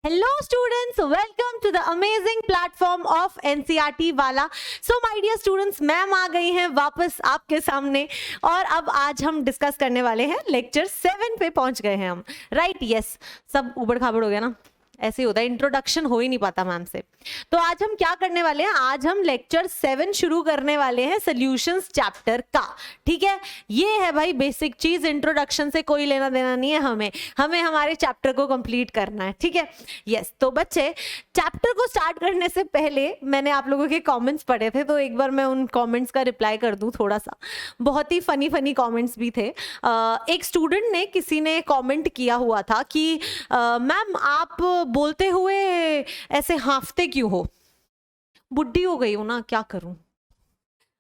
Hello students, welcome to the amazing platform of NCERT वाला. So my dear students, ma'am आ गई हैं वापस आपके सामने और अब आज हम डिस्कस करने वाले हैं लेक्चर 7 पे पहुंच गए हैं हम. राइट यस, सब उबड़ खाबड़ हो गया ना, ऐसे ही होता है, इंट्रोडक्शन हो ही नहीं पाता मैम से. तो आज हम क्या करने वाले हैं, आज हम लेक्चर 7 शुरू करने वाले हैं सॉल्यूशंस चैप्टर का. ठीक है, ये है भाई बेसिक चीज, इंट्रोडक्शन से कोई लेना देना नहीं है हमें हमारे चैप्टर को कंप्लीट करना है. ठीक है यस. तो बच्चे, चैप्टर को स्टार्ट करने से पहले मैंने आप लोगों के कमेंट्स पढ़े थे, तो एक बार मैं उन कमेंट्स का रिप्लाई कर दूं. थोड़ा सा बहुत ही फनी कमेंट्स भी थे. एक स्टूडेंट ने, किसी ने कमेंट किया हुआ था कि मैम आप बोलते हुए ऐसे हांफते क्यों हो? बुढ़ी हो गई हूं ना, क्या करूं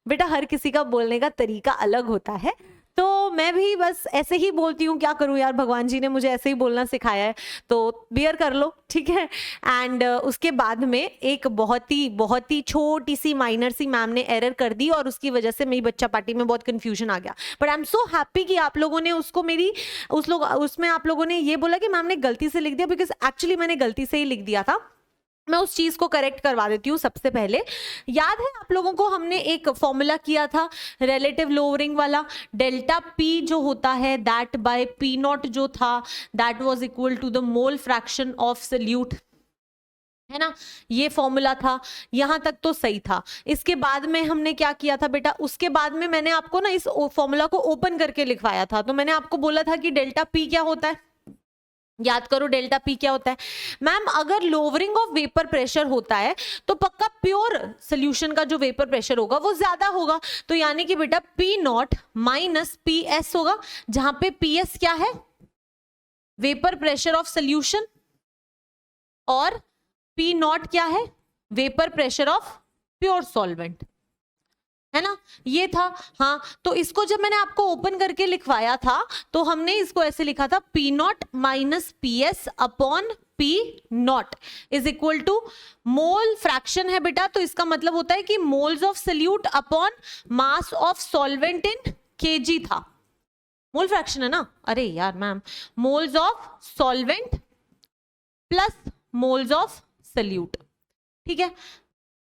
बेटा, हर किसी का बोलने का तरीका अलग होता है, तो मैं भी बस ऐसे ही बोलती हूँ. क्या करूँ यार, भगवान जी ने मुझे ऐसे ही बोलना सिखाया है, तो बियर कर लो. ठीक है. एंड उसके बाद में एक बहुत ही छोटी सी माइनर सी मैम ने एरर कर दी और उसकी वजह से मेरी बच्चा पार्टी में बहुत कंफ्यूजन आ गया. But I am so happy कि आप लोगों ने उसको उसमें आप लोगों ने ये बोला कि मैम ने गलती से लिख दिया, बिकॉज एक्चुअली मैंने गलती से ही लिख दिया था. मैं उस चीज को करेक्ट करवा देती हूँ. सबसे पहले याद है आप लोगों को, हमने एक फॉर्मूला किया था रिलेटिव लोअरिंग वाला, डेल्टा पी जो होता है दैट बाय पी नॉट जो था, that was equal to the mole fraction of solute, है ना. ये फॉर्मूला था, यहां तक तो सही था. इसके बाद में हमने क्या किया था बेटा, उसके बाद में मैंने आपको ना इस फॉर्मूला को ओपन करके लिखवाया था. तो मैंने आपको बोला था कि डेल्टा पी क्या होता है, याद करो डेल्टा पी क्या होता है मैम. अगर लोअरिंग ऑफ वेपर प्रेशर होता है तो पक्का प्योर सोल्यूशन का जो वेपर प्रेशर होगा वो ज्यादा होगा. तो यानी कि बेटा P naught minus P S होगा, जहां पे पी एस क्या है, वेपर प्रेशर ऑफ सोल्यूशन, और पी नॉट क्या है, vapour pressure of pure solvent, है ना. ये था. हाँ, तो इसको जब मैंने आपको ओपन करके लिखवाया था तो हमने इसको ऐसे लिखा था, P naught minus P S upon P naught is equal to mole fraction है बेटा, तो इसका मतलब होता है कि moles of solute upon mass of solvent in KG था. मोल फ्रैक्शन है ना, अरे यार ma'am, moles of solvent plus moles of solute. ठीक है,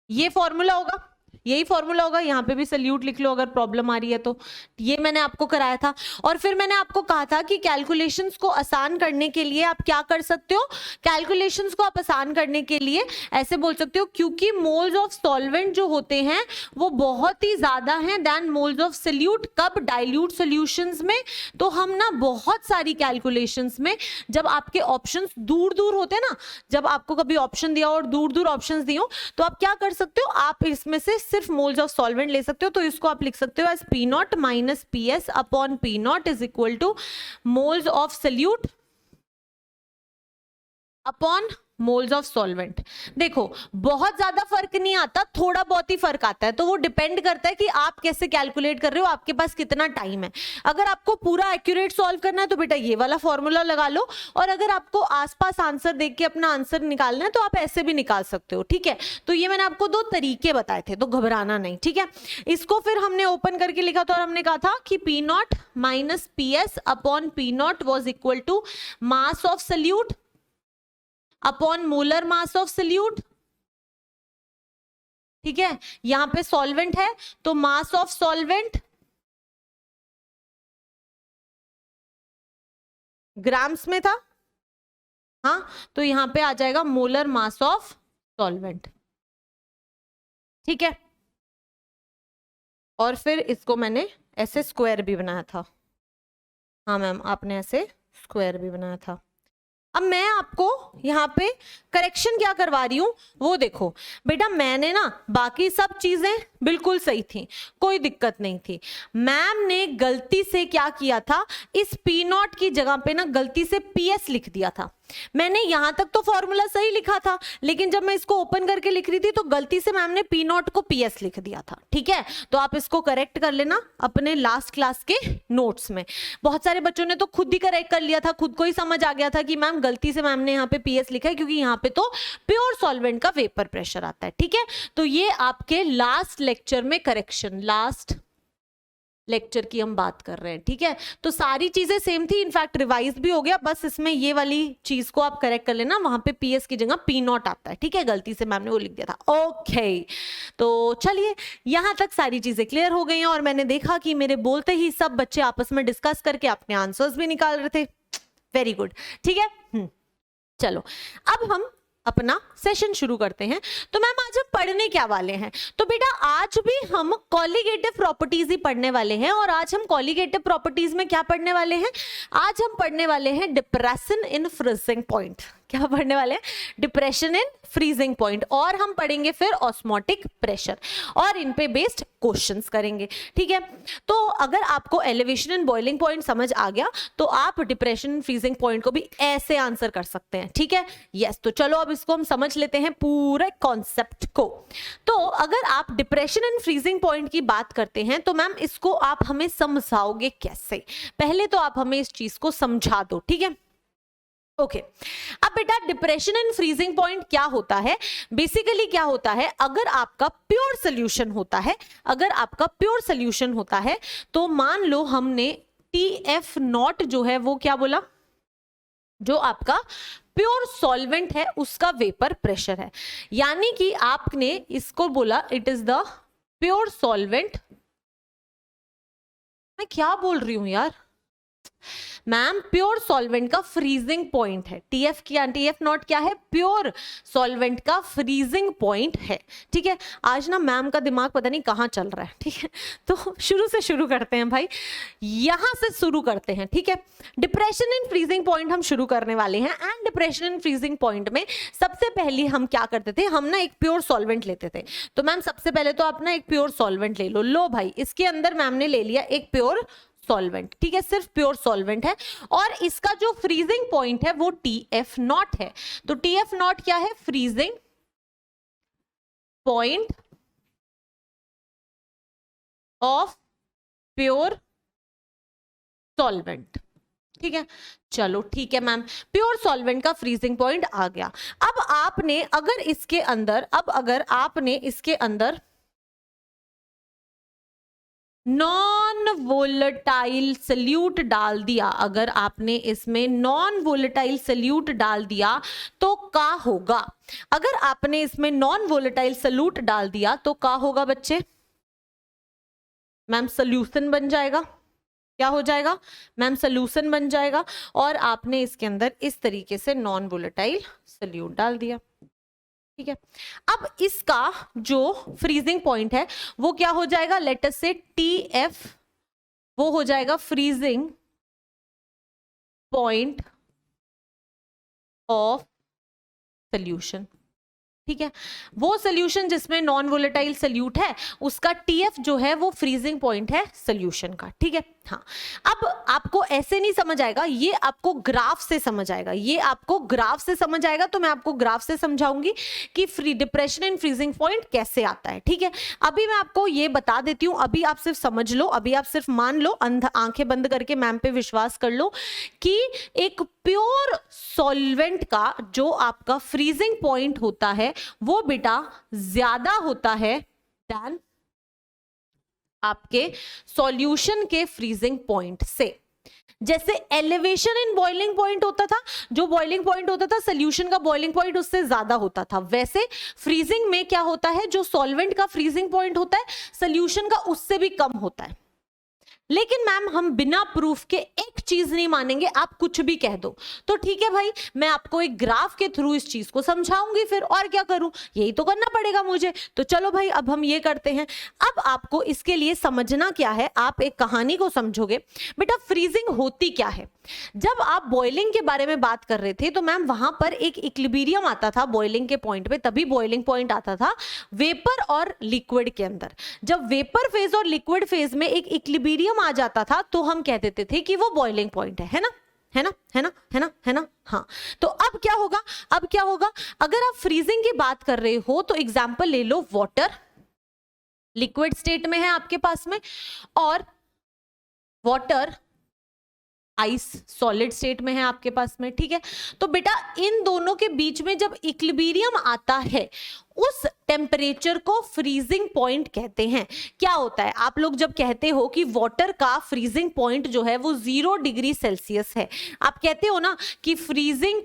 ये फॉर्मूला होगा, यही फॉर्मूला होगा. यहाँ पे भी सल्यूट लिख लो अगर प्रॉब्लम आ रही है तो. ये मैंने आपको कराया था. और फिर मैंने आपको कहा था कि कैलकुलेशंस को आसान करने के लिए आप क्या कर सकते हो, कैलकुलेशंस को आप आसान करने के लिए ऐसे बोल सकते हो, क्योंकि मोल्स ऑफ सॉल्वेंट जो होते हैं वो बहुत ही ज्यादा हैं देन मोल्स ऑफ सल्यूट. कब, डाइल्यूट सॉल्यूशंस में. तो हम ना बहुत सारी कैलकुलेशंस में, जब आपके ऑप्शंस दूर दूर होते हैं ना, जब आपको कभी ऑप्शन दिया और दूर दूर ऑप्शंस दिए हो, तो आप क्या कर सकते हो, आप इसमें से सिर्फ मोल्स ऑफ सॉल्वेंट ले सकते हो. तो इसको आप लिख सकते हो as P naught minus P S upon P naught is equal to moles of solute upon moles of solvent. देखो बहुत ज्यादा फर्क नहीं आता, थोड़ा बहुत ही फर्क आता है. तो वो डिपेंड करता है कि आप कैसे कैलकुलेट कर रहे हो, आपके पास कितना टाइम है. अगर आपको पूरा एक्यूरेट सॉल्व करना है तो बेटा ये वाला फॉर्मूला लगा लो, और अगर आपको आसपास आंसर देख के अपना आंसर निकालना है तो आप ऐसे भी निकाल सकते हो. ठीक है, तो ये मैंने आपको 2 तरीके बताए थे, तो घबराना नहीं. ठीक है, इसको फिर हमने ओपन करके लिखा था और हमने कहा था कि P naught minus P S upon P naught was equal to mass of solute upon molar mass of solute. ठीक है, यहां पे सॉल्वेंट है तो मास ऑफ सॉल्वेंट ग्राम्स में था. हाँ, तो यहां पे आ जाएगा मोलर मास ऑफ सॉल्वेंट. ठीक है, और फिर इसको मैंने ऐसे स्क्वायर भी बनाया था. हाँ मैम, आपने ऐसे स्क्वायर भी बनाया था. अब मैं आपको यहाँ पे करेक्शन क्या करवा रही हूं वो देखो बेटा. मैंने ना बाकी सब चीजें बिल्कुल सही थी, कोई दिक्कत नहीं थी. मैम ने गलती से क्या किया था, इस पी नॉट की जगह पे ना गलती से पी एस लिख दिया था. मैंने यहां तक तो फॉर्मूला सही लिखा था, लेकिन जब मैं इसको ओपन करके लिख रही थी तो गलती से मैम ने पी नॉट को पी एस लिख दिया था. ठीक है, तो आप इसको करेक्ट कर लेना अपने लास्ट क्लास के नोट्स में. बहुत सारे बच्चों ने तो खुद ही करेक्ट कर लिया था, खुद को ही समझ आ गया था कि मैम गलती से मैम ने यहाँ पे पी एस लिखा है, क्योंकि यहाँ पे तो प्योर सॉल्वेंट का वेपर प्रेशर आता है. ठीक है, तो ये आपके लास्ट लेक्चर में करेक्शन, लास्ट लेक्चर की हम बात कर रहे हैं, ठीक है। तो सारी चीजें सेम थी, इनफैक्ट रिवाइज भी हो गया, बस इसमें ये वाली चीज को आप करेक्ट कर लेना, वहां पे पीएस की जगह पी नॉट आता है, ठीक है, गलती से मैम ने वो लिख दिया था। ओके, तो चलिए यहां तक सारी चीजें क्लियर हो गई हैं और मैंने देखा कि मेरे बोलते ही सब बच्चे आपस में डिस्कस करके अपने आंसर्स भी निकाल रहे थे। वेरी गुड, ठीक है। चलो अब हम अपना सेशन शुरू करते हैं। तो मैम आज हम पढ़ने क्या वाले हैं? तो बेटा आज भी हम कॉलिगेटिव प्रॉपर्टीज ही पढ़ने वाले हैं। और आज हम कॉलिगेटिव प्रॉपर्टीज में क्या पढ़ने वाले हैं? आज हम पढ़ने वाले हैं डिप्रेशन इन फ्रीजिंग पॉइंट। क्या पढ़ने वाले हैं? Depression in freezing point. और हम पढ़ेंगे फिर ऑस्मोटिक प्रेशर और इन पे बेस्ड क्वेश्चंस करेंगे, ठीक है। तो अगर आपको एलिवेशन एंड बॉइलिंग पॉइंट समझ आ गया तो आप डिप्रेशन फ्रीजिंग पॉइंट को भी ऐसे आंसर कर सकते हैं, ठीक है। यस, तो चलो अब इसको हम समझ लेते हैं पूरे कॉन्सेप्ट को। तो अगर आप डिप्रेशन एंड फ्रीजिंग पॉइंट की बात करते हैं तो मैम इसको आप हमें समझाओगे कैसे? पहले तो आप हमें इस चीज को समझा दो, ठीक है। ओके, अब बेटा डिप्रेशन एंड फ्रीजिंग पॉइंट क्या होता है? बेसिकली क्या होता है, अगर आपका प्योर सोल्यूशन होता है, अगर आपका प्योर सोल्यूशन होता है तो मान लो हमने TF नॉट जो है वो क्या बोला, जो आपका प्योर सॉल्वेंट है उसका वेपर प्रेशर है, यानी कि आपने इसको बोला it is the pure solvent. मैं क्या बोल रही हूं यार मैम, प्योर सॉल्वेंट का फ्रीजिंग पॉइंट है। टीएफ क्या, टीएफ नॉट क्या है? प्योर सॉल्वेंट का फ्रीजिंग पॉइंट है, ठीक है। आज ना मैम का दिमाग पता नहीं कहाँ चल रहा है, ठीक है। तो शुरू से शुरू करते हैं भाई, यहां से शुरू करते हैं, ठीक है। डिप्रेशन इन फ्रीजिंग पॉइंट हम शुरू करने वाले हैं। And depression in freezing point में सबसे पहले हम क्या करते थे, हम ना एक प्योर सॉल्वेंट लेते थे। तो मैम सबसे पहले तो आप ना एक प्योर सॉल्वेंट ले लो। लो भाई, इसके अंदर मैम ने ले लिया एक प्योर सॉल्वेंट, ठीक है, सिर्फ प्योर सॉल्वेंट है और इसका जो फ्रीजिंग पॉइंट है वो TF नॉट है। तो TF नॉट क्या है? Freezing point of pure solvent, ठीक है। चलो ठीक है मैम, प्योर सॉल्वेंट का फ्रीजिंग पॉइंट आ गया। अब आपने अगर इसके अंदर, अब अगर आपने इसके अंदर नॉन वोलेटाइल सल्यूट डाल दिया, अगर आपने इसमें नॉन वोलेटाइल सल्यूट डाल दिया तो क्या होगा? अगर आपने इसमें नॉन वोलेटाइल सल्यूट डाल दिया तो क्या होगा बच्चे? मैम सोल्यूशन बन जाएगा। क्या हो जाएगा मैम? सोल्यूशन बन जाएगा। और आपने इसके अंदर इस तरीके से नॉन वोलेटाइल सल्यूट डाल दिया, ठीक है। अब इसका जो फ्रीजिंग पॉइंट है वो क्या हो जाएगा? लेट अस से TF, वो हो जाएगा फ्रीजिंग पॉइंट ऑफ सॉल्यूशन, ठीक है। वो सॉल्यूशन जिसमें नॉन वोलेटाइल सल्यूट है उसका TF जो है वो फ्रीजिंग पॉइंट है सॉल्यूशन का, ठीक है। हाँ, अब आपको ऐसे नहीं समझ आएगा, ये आपको ग्राफ से समझ आएगा, ये आपको ग्राफ से समझ आएगा। तो मैं आपको ग्राफ से समझाऊंगी कि free depression and freezing point कैसे आता है, ठीक है। अभी मैं आपको ये बता देती हूँ, अभी आप सिर्फ समझ लो, अभी आप सिर्फ मान लो, आंखें बंद करके मैम पे विश्वास कर लो कि एक प्योर सॉल्वेंट का जो आपका फ्रीजिंग पॉइंट होता है वो बेटा ज्यादा होता है देन आपके सॉल्यूशन के फ्रीजिंग पॉइंट से। जैसे एलिवेशन इन बॉइलिंग पॉइंट होता था, जो बॉइलिंग पॉइंट होता था सॉल्यूशन का बॉइलिंग पॉइंट उससे ज्यादा होता था, वैसे फ्रीजिंग में क्या होता है, जो सॉल्वेंट का फ्रीजिंग पॉइंट होता है सॉल्यूशन का उससे भी कम होता है। लेकिन मैम हम बिना प्रूफ के एक चीज नहीं मानेंगे, आप कुछ भी कह दो। तो ठीक है भाई, मैं आपको एक ग्राफ के थ्रू इस चीज को समझाऊंगी, फिर और क्या करूं, यही तो करना पड़ेगा मुझे। तो चलो भाई अब हम ये करते हैं। अब आपको इसके लिए समझना क्या है, आप एक कहानी को समझोगे। बेटा फ्रीजिंग होती क्या है? जब आप बॉइलिंग के बारे में बात कर रहे थे तो मैम वहां पर एक इक्विलिब्रियम आता था बॉइलिंग के पॉइंट पे, तभी बॉइलिंग पॉइंट आता था वेपर और लिक्विड के अंदर। जब वेपर फेज और लिक्विड फेज में एक इक्विलिब्रियम आ जाता था तो हम कह देते थे कि वो बॉइलिंग पॉइंट है ना, है ना, है ना, है ना, है ना। हाँ, तो अब क्या होगा, अब क्या होगा, अगर आप फ्रीजिंग की बात कर रहे हो तो एग्जांपल ले लो, वाटर लिक्विड स्टेट में है आपके पास में और वाटर आइस सॉलिड स्टेट में है आपके पास में, ठीक है। तो बेटा इन दोनों के बीच में जब इक्विलिब्रियम आता है उस टेम्परेचर को फ्रीजिंग पॉइंट कहते हैं। क्या होता है, आप लोग जब कहते हो कि वाटर का फ्रीजिंग पॉइंट जो है वो 0 डिग्री सेल्सियस है, आप कहते हो ना कि freezing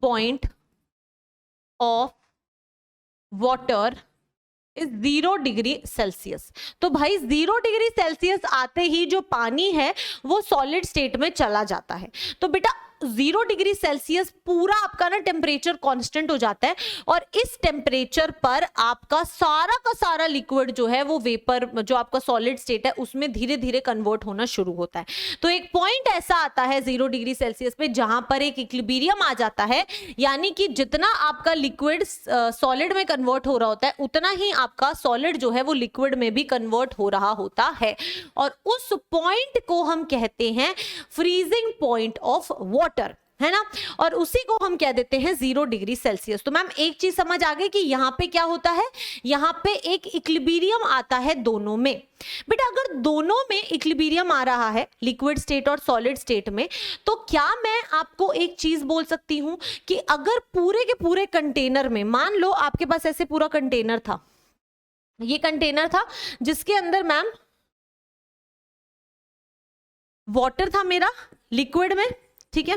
point of water is 0 degree Celsius. तो भाई 0 डिग्री सेल्सियस आते ही जो पानी है वो सॉलिड स्टेट में चला जाता है। तो बेटा 0 डिग्री सेल्सियस पूरा आपका ना टेम्परेचर कांस्टेंट हो जाता है और इस टेम्परेचर पर आपका सारा का सारा लिक्विड जो है वो वेपर, जो आपका सॉलिड स्टेट है उसमें धीरे धीरे कन्वर्ट होना शुरू होता है। तो एक पॉइंट ऐसा आता है 0 डिग्री सेल्सियस पे जहां पर एक इक्विलिब्रियम आ जाता है, यानी कि जितना आपका लिक्विड सॉलिड में कन्वर्ट हो रहा होता है उतना ही आपका सॉलिड जो है वो लिक्विड में भी कन्वर्ट हो रहा होता है, और उस पॉइंट को हम कहते हैं फ्रीजिंग पॉइंट ऑफ वाटर, है ना। और उसी को हम कह देते हैं 0 डिग्री सेल्सियस। तो मैम एक चीज समझ आ गई कि यहाँ पे क्या होता है, यहाँ पे एक इक्विलिब्रियम आता है दोनों में। बेटा अगर दोनों में इक्विलिब्रियम आ रहा है लिक्विड स्टेट और सॉलिड स्टेट में, तो क्या मैं आपको एक चीज बोल सकती हूं कि अगर पूरे के पूरे कंटेनर में, मान लो आपके पास ऐसे पूरा कंटेनर था, ये कंटेनर था जिसके अंदर मैम वाटर था मेरा लिक्विड में, ठीक है,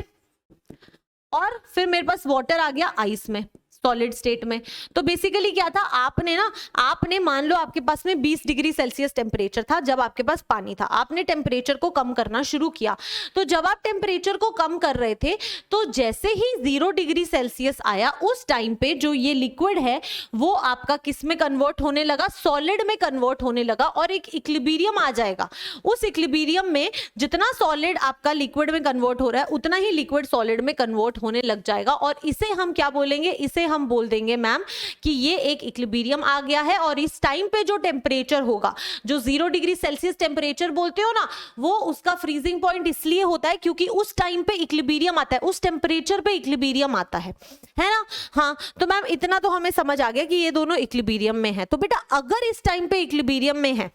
और फिर मेरे पास वाटर आ गया आइस में सॉलिड स्टेट में। तो बेसिकली क्या था, आपने मान लो आपके पास में 20 डिग्री सेल्सियस टेम्परेचर था जब आपके पास पानी था, आपने टेम्परेचर को कम करना शुरू किया। तो जब आप टेम्परेचर को कम कर रहे थे तो जैसे ही 0 डिग्री सेल्सियस आया उस टाइम पे जो ये लिक्विड है वो आपका किस में कन्वर्ट होने लगा, सॉलिड में कन्वर्ट होने लगा, और एक इक्विलिब्रियम आ जाएगा। उस इक्विलिब्रियम में जितना सॉलिड आपका लिक्विड में कन्वर्ट हो रहा है उतना ही लिक्विड सॉलिड में कन्वर्ट होने लग जाएगा, और इसे हम क्या बोलेंगे, इसे हम बोल देंगे मैम कि ये एक इक्विलिब्रियम आ गया है। और इस टाइम पे जो टेम्परेचर होगा, जो 0 डिग्री सेल्सियस टेम्परेचर बोलते हो ना, वो उसका फ्रीजिंग पॉइंट इसलिए होता है क्योंकि उस टाइम पे इक्विलिब्रियम आता है, उस टेम्परेचर पे इक्विलिब्रियम आता है ना। हाँ तो मैम इतना तो हमें समझ आ गया कि ये दोनों इक्विलिब्रियम में है। तो बेटा अगर इस टाइम पे इक्विलिब्रियम में है,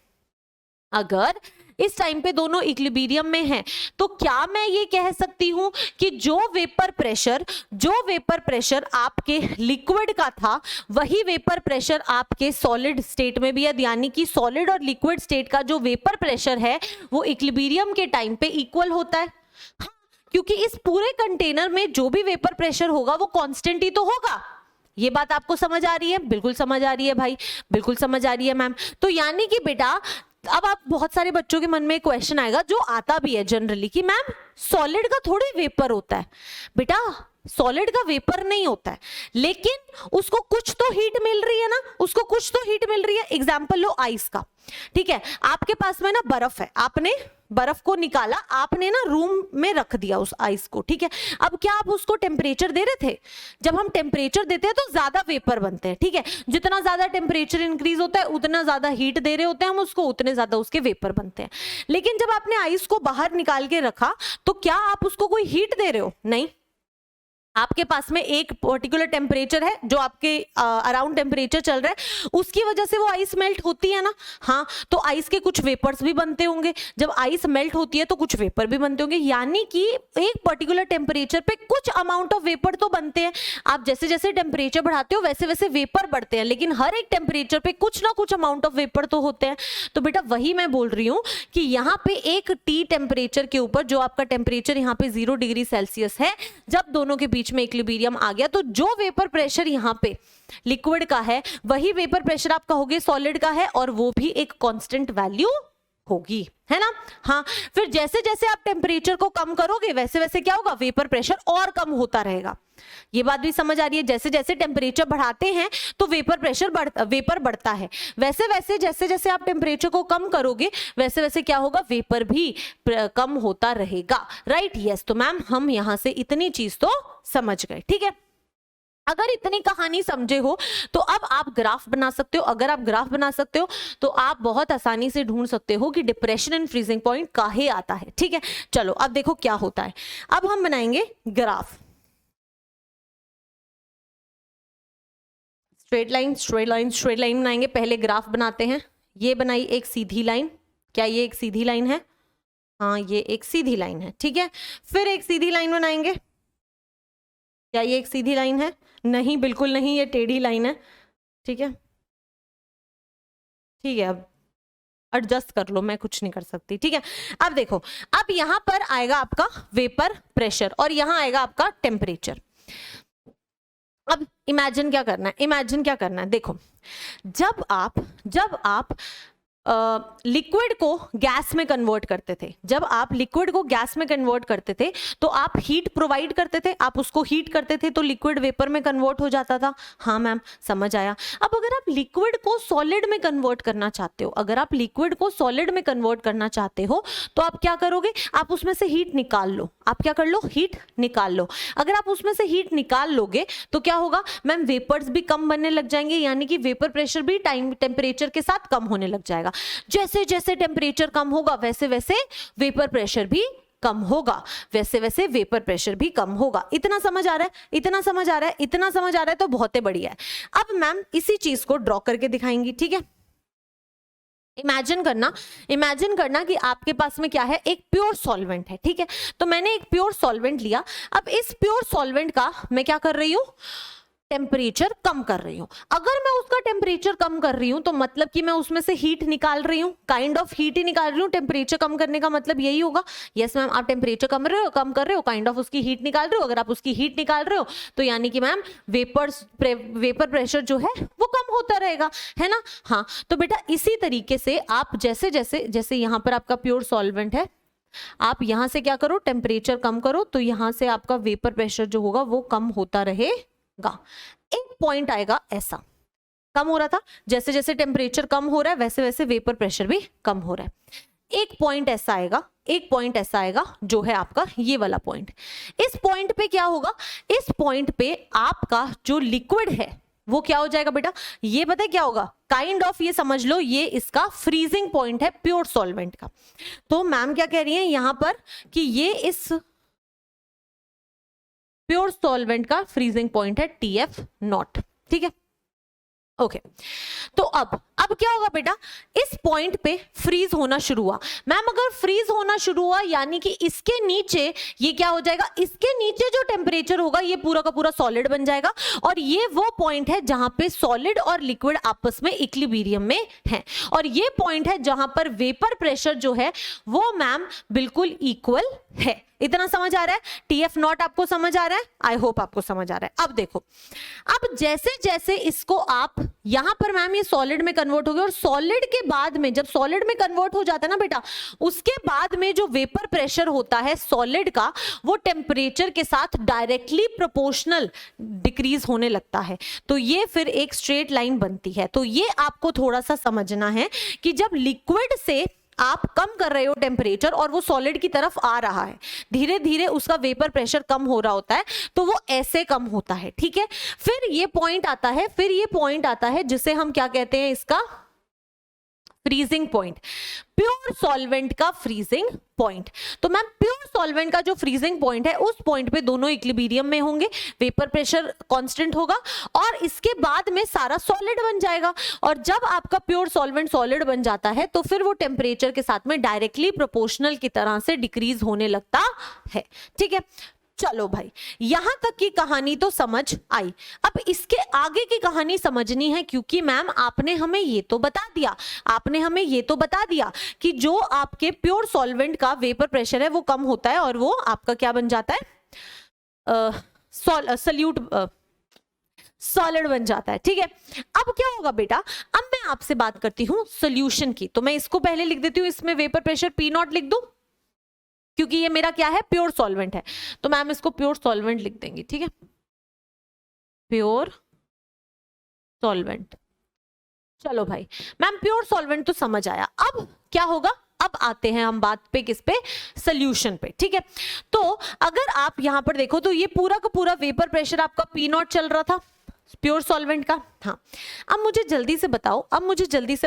अगर इस टाइम पे दोनों इक्विलिब्रियम में हैं, तो क्या मैं ये कह सकती हूं कि जो वेपर प्रेशर आपके लिक्विड का था वही वेपर प्रेशर आपके सॉलिड स्टेट में भी है, यानी कि सॉलिड और लिक्विड स्टेट का जो वेपर प्रेशर है वो इक्विलिब्रियम के टाइम पे इक्वल होता है। हाँ, क्योंकि इस पूरे कंटेनर में जो भी वेपर प्रेशर होगा वो कांस्टेंट ही तो होगा। ये बात आपको समझ आ रही है? बिल्कुल समझ आ रही है भाई, बिल्कुल समझ आ रही है मैम। तो यानी कि बेटा अब आप बहुत सारे बच्चों के मन में क्वेश्चन आएगा जो आता भी है जनरली कि मैम सॉलिड का थोड़ी वेपर होता है। बेटा सॉलिड का वेपर नहीं होता है, लेकिन उसको कुछ तो हीट मिल रही है ना, उसको कुछ तो हीट मिल रही है। एग्जाम्पल लो आइस का, ठीक है, आपके पास में ना बर्फ है, आपने बर्फ को निकाला, आपने ना रूम में रख दिया उस आइस को, ठीक है। अब क्या आप उसको टेम्परेचर दे रहे थे? जब हम टेम्परेचर देते हैं तो ज्यादा वेपर बनते हैं, ठीक है। जितना ज्यादा टेम्परेचर इंक्रीज होता है उतना ज्यादा हीट दे रहे होते हैं हम उसको, उतने ज्यादा उसके वेपर बनते हैं। लेकिन जब आपने आइस को बाहर निकाल के रखा तो क्या आप उसको कोई हीट दे रहे हो? नहीं, आपके पास में एक पर्टिकुलर टेम्परेचर है जो आपके अराउंड टेम्परेचर चल रहा है, उसकी वजह से वो आइस मेल्ट होती है ना। हाँ, तो आइस के कुछ वेपर्स भी बनते होंगे, जब आइस मेल्ट होती है तो कुछ वेपर भी बनते होंगे, यानी कि एक पर्टिकुलर टेम्परेचर पे कुछ अमाउंट ऑफ वेपर तो बनते हैं। आप जैसे जैसे टेम्परेचर बढ़ाते हो वैसे वैसे वेपर बढ़ते हैं, लेकिन हर एक टेम्परेचर पे कुछ ना कुछ अमाउंट ऑफ वेपर तो होते हैं। तो बेटा वही मैं बोल रही हूँ कि यहाँ पे एक टी टेम्परेचर के ऊपर जो आपका टेम्परेचर यहाँ पे 0 डिग्री सेल्सियस है, जब दोनों के बीच में इक्विलिब्रियम आ गया तो जो वेपर प्रेशर यहाँ पे लिक्विड का है वही वेपर प्रेशर आप कहोगे सॉलिड का है, और वो भी एक कांस्टेंट वैल्यू होगी, है ना। हाँ, फिर जैसे जैसे आप टेम्परेचर को कम करोगे वैसे वैसे क्या होगा, वेपर प्रेशर और कम होता रहेगा। ये बात भी समझ आ रही है? जैसे जैसे टेम्परेचर बढ़ाते हैं तो वेपर बढ़ता है, वैसे वैसे जैसे जैसे आप टेम्परेचर को कम करोगे वैसे वैसे क्या होगा, वेपर भी कम होता रहेगा, राइट। यस, तो मैम हम यहां से इतनी चीज तो समझ गए, ठीक है। अगर इतनी कहानी समझे हो तो अब आप ग्राफ बना सकते हो। अगर आप ग्राफ बना सकते हो तो आप बहुत आसानी से ढूंढ सकते हो कि डिप्रेशन एंड फ्रीजिंग पॉइंट काहे आता है, ठीक है। चलो अब देखो क्या होता है, अब हम बनाएंगे ग्राफ। स्ट्रेट लाइन बनाएंगे। पहले ग्राफ बनाते हैं। ये बनाई एक सीधी लाइन, क्या ये एक सीधी लाइन है? हाँ, ये एक सीधी लाइन है, ठीक है। फिर एक सीधी लाइन बनाएंगे, क्या ये एक सीधी लाइन है? नहीं, बिल्कुल नहीं, ये टेढ़ी लाइन है, ठीक है। ठीक है, अब एडजस्ट कर लो, मैं कुछ नहीं कर सकती, ठीक है। अब देखो, अब यहां पर आएगा आपका वेपर प्रेशर और यहां आएगा आपका टेम्परेचर। अब इमेजिन क्या करना है, इमेजिन क्या करना है, देखो, जब आप लिक्विड को गैस में कन्वर्ट करते थे, जब आप लिक्विड को गैस में कन्वर्ट करते थे तो आप हीट प्रोवाइड करते थे, आप उसको हीट करते थे तो लिक्विड वेपर में कन्वर्ट हो जाता था। हाँ मैम, समझ आया। अब अगर आप लिक्विड को सॉलिड में कन्वर्ट करना चाहते हो, अगर आप लिक्विड को सॉलिड में कन्वर्ट करना चाहते हो तो आप क्या करोगे, आप उसमें से हीट निकाल लो, आप क्या कर लो, हीट निकाल लो। अगर आप उसमें से हीट निकाल लोगे तो क्या होगा मैम, वेपर्स भी कम बनने लग जाएंगे, यानी कि वेपर प्रेशर भी टेम्परेचर के साथ कम होने लग जाएगा। जैसे जैसे टेम्परेचर कम होगा वैसे वैसे वेपर प्रेशर भी कम होगा, वैसे वैसे वेपर प्रेशर भी कम होगा। इतना समझ आ रहा है, इतना समझ आ रहा है, इतना समझ आ रहा है तो बहुत ही बढ़िया है। अब मैम इसी चीज को ड्रॉ करके दिखाएंगी, ठीक है। इमेजिन करना कि आपके पास में क्या है, एक प्योर सॉल्वेंट है, ठीक है। तो मैंने एक प्योर सॉल्वेंट लिया। अब इस प्योर सॉल्वेंट का मैं क्या कर रही हूं, टेम्परेचर कम कर रही हूं। अगर मैं उसका टेम्परेचर कम कर रही हूं तो मतलब कि मैं उसमें से हीट निकाल रही हूं, काइंड ऑफ हीट ही निकाल रही हूं। टेम्परेचर कम करने का मतलब यही होगा। यस मैम, आप टेम्परेचर कम कर रहे हो, काइंड ऑफ उसकी हीट निकाल रहे हो। अगर आप उसकी हीट निकाल रहे हो तो यानी कि मैम वेपर प्रेशर जो है वो कम होता रहेगा, है ना। हाँ, तो बेटा इसी तरीके से आप जैसे जैसे जैसे यहाँ पर आपका प्योर सॉल्वेंट है, आप यहां से क्या करो, टेम्परेचर कम करो, तो यहां से आपका वेपर प्रेशर जो होगा वो कम होता रहेगा। एक पॉइंट आएगा ऐसा, कम हो रहा था, जैसे जैसे टेम्परेचर कम हो रहा है वैसे वैसे वेपर प्रेशर भी कम हो रहा है। एक पॉइंट ऐसा आएगा, एक पॉइंट ऐसा आएगा जो है आपका ये वाला पॉइंट। इस पॉइंट पे क्या होगा, इस पॉइंट पे आपका जो लिक्विड है वो क्या हो जाएगा बेटा, ये पता है क्या होगा, काइंड ऑफ ये समझ लो ये इसका फ्रीजिंग पॉइंट है प्योर सॉल्वेंट का। तो मैम क्या कह रही है यहां पर कि ये इस प्योर सॉल्वेंट का फ्रीजिंग पॉइंट है TF0, ठीक है। ओके, तो अब क्या होगा बेटा, इस पॉइंट पे फ्रीज होना शुरू हुआ। मैम अगर फ्रीज होना शुरू हुआ यानी कि इसके नीचे ये क्या हो जाएगा, इसके नीचे जो टेम्परेचर होगा ये पूरा का पूरा सॉलिड बन जाएगा। और ये वो पॉइंट है जहां पे सॉलिड और लिक्विड आपस में इक्विलिब्रियम में है, और ये पॉइंट है जहां पर वेपर प्रेशर जो है वो मैम बिल्कुल इक्वल है। इतना समझ आ रहा है, TF0 आपको समझ आ रहा है, आई होप आपको समझ आ रहा है। अब देखो, अब जैसे जैसे इसको आप यहां पर मैम ये सॉलिड में कन्वर्ट हो गया, और सॉलिड के बाद में जब सॉलिड में कन्वर्ट हो जाता है ना बेटा, उसके बाद में जो वेपर प्रेशर होता है सॉलिड का वो टेम्परेचर के साथ डायरेक्टली प्रोपोर्शनल डिक्रीज होने लगता है। तो ये फिर एक स्ट्रेट लाइन बनती है। तो ये आपको थोड़ा सा समझना है कि जब लिक्विड से आप कम कर रहे हो टेम्परेचर और वो सॉलिड की तरफ आ रहा है, धीरे धीरे उसका वेपर प्रेशर कम हो रहा होता है, तो वो ऐसे कम होता है, ठीक है। फिर ये पॉइंट आता है जिसे हम क्या कहते हैं, इसका फ्रीजिंग पॉइंट, प्योर सॉल्वेंट का फ्रीजिंग पॉइंट। तो मैम प्योर सॉल्वेंट का जो फ्रीजिंग पॉइंट है उस पॉइंट पे दोनों इक्विलिब्रियम में होंगे, वेपर प्रेशर कांस्टेंट होगा और इसके बाद में सारा सॉलिड बन जाएगा। और जब आपका प्योर सॉल्वेंट सॉलिड बन जाता है तो फिर वो टेम्परेचर के साथ में डायरेक्टली प्रोपोर्शनल की तरह से डिक्रीज होने लगता है, ठीक है। चलो भाई, यहां तक की कहानी तो समझ आई। अब इसके आगे की कहानी समझनी है, क्योंकि मैम आपने हमें ये तो बता दिया कि जो आपके प्योर सॉल्वेंट का वेपर प्रेशर है वो कम होता है और वो आपका क्या बन जाता है, सॉलिड बन जाता है, ठीक है। अब क्या होगा बेटा, अब मैं आपसे बात करती हूं सॉल्यूशन की। तो मैं इसको पहले लिख देती हूं, इसमें वेपर प्रेशर P0 लिख दूं, क्योंकि ये मेरा क्या है, प्योर सॉल्वेंट है। तो मैम इसको प्योर सॉल्वेंट लिख देंगे, ठीक है, प्योर सॉल्वेंट। चलो भाई, मैम प्योर सॉल्वेंट तो समझ आया। अब क्या होगा, अब आते हैं हम बात पे, किस पे, सोल्यूशन पे, ठीक है। तो अगर आप यहां पर देखो तो ये पूरा का पूरा वेपर प्रेशर आपका P0 चल रहा था प्योर सॉल्वेंट का। हाँ, अब मुझे जल्दी से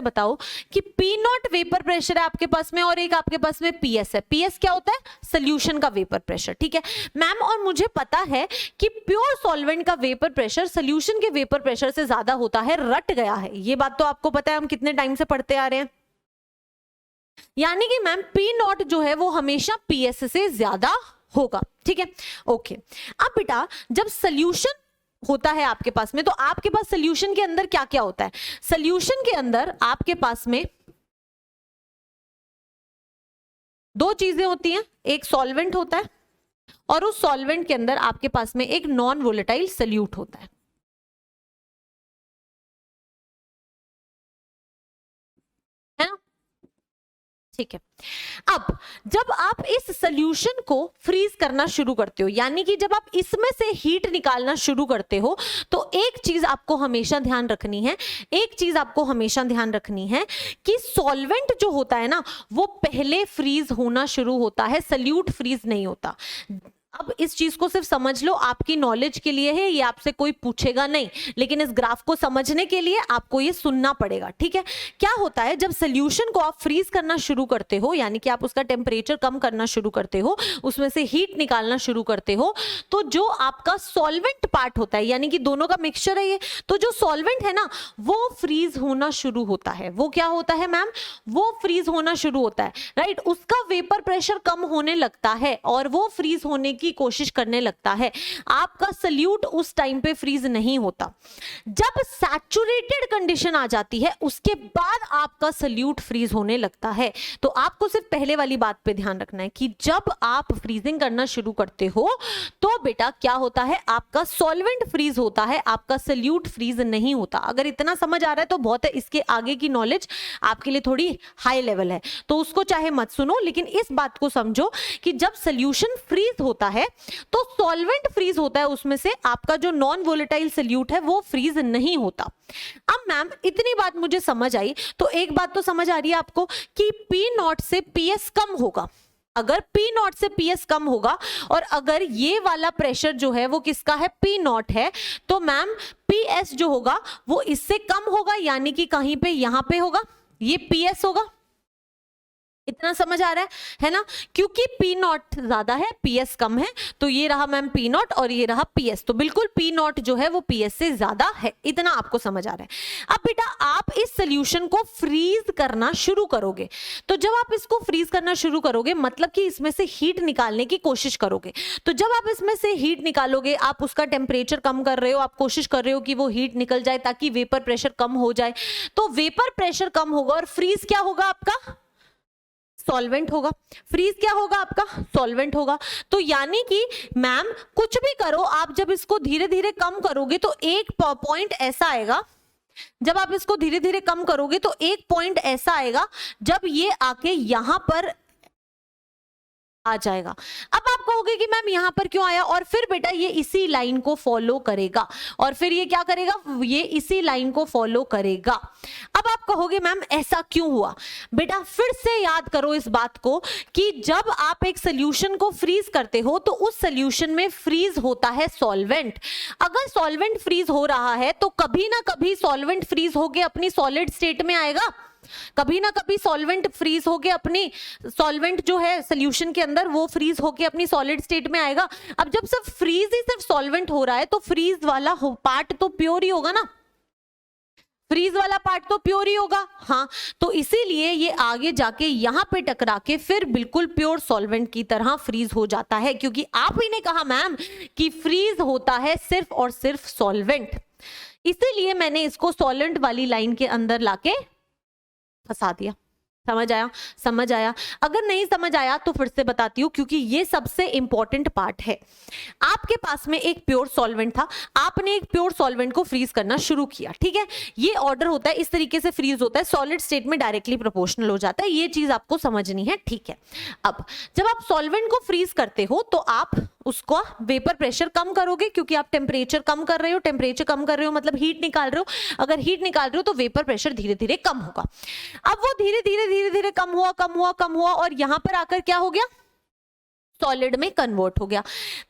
बताओ कि P0 वेपर प्रेशर है आपके पास में और एक आपके पास में PS है। PS क्या होता है, सोल्यूशन का वेपर प्रेशर, ठीक है मैम। और मुझे पता है कि प्योर सॉल्वेंट का वेपर प्रेशर सोल्यूशन के वेपर प्रेशर से ज्यादा होता है, रट गया है, ये बात तो आपको पता है, हम कितने टाइम से पढ़ते आ रहे हैं। यानी कि मैम पी नॉट जो है वो हमेशा पी एस से ज्यादा होगा, ठीक है, ओके। अब बेटा जब सोल्यूशन होता है आपके पास में, तो आपके पास सोल्यूशन के अंदर क्या क्या होता है? सोल्यूशन के अंदर आपके पास में दो चीजें होती हैं, एक सॉल्वेंट होता है और उस सॉल्वेंट के अंदर आपके पास में एक नॉन वोलेटाइल सोल्यूट होता है ना, ठीक है। अब जब आप इस सोल्यूशन को फ्रीज करना शुरू करते हो, यानी कि जब आप इसमें से हीट निकालना शुरू करते हो, तो एक चीज आपको हमेशा ध्यान रखनी है, एक चीज आपको हमेशा ध्यान रखनी है कि सॉल्वेंट जो होता है ना वो पहले फ्रीज होना शुरू होता है, सोल्यूट फ्रीज नहीं होता। अब इस चीज को सिर्फ समझ लो, आपकी नॉलेज के लिए है, ये आपसे कोई पूछेगा नहीं, लेकिन इस ग्राफ को समझने के लिए आपको ये सुनना पड़ेगा, ठीक है। क्या होता है जब सोल्यूशन को आप फ्रीज करना शुरू करते हो, यानी कि आप उसका टेम्परेचर कम करना शुरू करते हो, उसमें से हीट निकालना शुरू करते हो, तो जो आपका सॉल्वेंट पार्ट होता है, यानी कि दोनों का मिक्सचर है ये, तो जो सॉल्वेंट है ना वो फ्रीज होना शुरू होता है। वो क्या होता है मैम? वो फ्रीज होना शुरू होता है, राइट। उसका वेपर प्रेशर कम होने लगता है और वो फ्रीज होने की कोशिश करने लगता है। आपका सोल्यूट उस टाइम पे फ्रीज नहीं होता। जब सैचुरेटेड कंडीशन आ जाती है उसके बाद आपका सोल्यूट फ्रीज होने लगता है। तो आपको सिर्फ पहले वाली बात पे ध्यान रखना है कि जब आप फ्रीजिंग करना शुरू करते हो तो बेटा क्या होता है, आपका सॉल्वेंट फ्रीज होता है, आपका सोल्यूट फ्रीज नहीं होता। अगर इतना समझ आ रहा है तो बहुत है, इसके आगे की नॉलेज आपके लिए थोड़ी हाई लेवल है तो उसको चाहे मत सुनो, लेकिन इस बात को समझो कि जब सोल्यूशन फ्रीज होता है तो सॉल्वेंट फ्रीज होता है, उसमें से आपका जो नॉन वोलेटाइल सोल्यूट है वो फ्रीज नहीं होता। अब मैम इतनी बात मुझे समझ आई, तो एक बात तो समझ आ रही है आपको कि पी नॉट से पीएस कम होगा। अगर पी नॉट से पीएस कम होगा और अगर ये वाला प्रेशर जो है वो किसका है, पी नॉट है, तो मैम पीएस जो होगा वो इससे कम होगा, यानी कि कहीं पे यहां पे होगा, ये पीएस होगा। इतना समझ आ रहा है ना? क्योंकि पी नॉट ज्यादा है, पीएस कम है, तो ये रहा मैम पी नॉट और ये रहा पीएस, तो बिल्कुल पी नॉट जो है वो पीएस से ज्यादा है। इतना आपको समझ आ रहा है। अब बेटा आप इस सोल्यूशन को फ्रीज करना शुरू करोगे, तो जब आप इसको फ्रीज करना शुरू करोगे मतलब कि इसमें से हीट निकालने की कोशिश करोगे, तो जब आप इसमें से हीट निकालोगे, आप उसका टेम्परेचर कम कर रहे हो, आप कोशिश कर रहे हो कि वो हीट निकल जाए ताकि वेपर प्रेशर कम हो जाए, तो वेपर प्रेशर कम होगा और फ्रीज क्या होगा आपका, सॉल्वेंट होगा। फ्रीज क्या होगा आपका, सॉल्वेंट होगा। तो यानी कि मैम कुछ भी करो, आप जब इसको धीरे धीरे कम करोगे तो एक पॉइंट ऐसा आएगा, जब आप इसको धीरे धीरे कम करोगे तो एक पॉइंट ऐसा आएगा जब ये आके यहां पर आ जाएगा। अब आप कहोगे कि मैम यहां पर क्यों आया, और फिर बेटा ये इसी लाइन को फॉलो करेगा, और फिर ये क्या करेगा, ये इसी लाइन को फॉलो करेगा। अब आप कहोगे मैम ऐसा क्यों हुआ, बेटा फिर से याद करो इस बात को कि जब आप एक सोल्यूशन को फ्रीज करते हो तो उस सोल्यूशन में फ्रीज होता है सॉल्वेंट। अगर सॉल्वेंट फ्रीज हो रहा है तो कभी ना कभी सॉल्वेंट फ्रीज होके अपनी सॉलिड स्टेट में आएगा, कभी ना कभी सॉल्वेंट फ्रीज होके अपनी, सॉल्वेंट जो है सोल्यूशन के अंदर वो फ्रीज होके अपनी सॉलिड स्टेट में आएगा। अब जब सिर्फ फ्रीज ही सिर्फ सॉल्वेंट हो रहा है तो फ्रीज वाला पार्ट तो प्योर ही होगा ना, फ्रीज वाला पार्ट तो प्योर ही होगा, हाँ। तो इसीलिए ये आगे जाके यहां पे टकरा के फिर बिल्कुल प्योर सॉल्वेंट की तरह फ्रीज हो जाता है, क्योंकि आप ही ने कहा मैम कि फ्रीज होता है सिर्फ और सिर्फ सॉल्वेंट, इसीलिए मैंने इसको सॉल्वेंट वाली लाइन के अंदर लाके फंसा दिया। समझ आया, समझ आया? अगर नहीं समझ आया तो फिर से बताती हूँ, क्योंकि ये सबसे इंपॉर्टेंट पार्ट है। आपके पास में एक प्योर सॉल्वेंट था, आपने एक प्योर सॉल्वेंट को फ्रीज करना शुरू किया, ठीक है। ये ऑर्डर होता है, इस तरीके से फ्रीज होता है, सॉलिड स्टेट में डायरेक्टली प्रोपोर्शनल हो जाता है, ये चीज आपको समझनी है, ठीक है। अब जब आप सॉल्वेंट को फ्रीज करते हो तो आप उसको वेपर प्रेशर कम करोगे, क्योंकि आप टेम्परेचर कम कर रहे हो, टेम्परेचर कम कर रहे हो मतलब हीट निकाल रहे हो, अगर हीट निकाल रहे हो तो वेपर प्रेशर धीरे धीरे कम होगा। अब वो धीरे धीरे कम हुआ और यहां पर आकर क्या हो गया, सॉलिड में कन्वर्ट हो गया।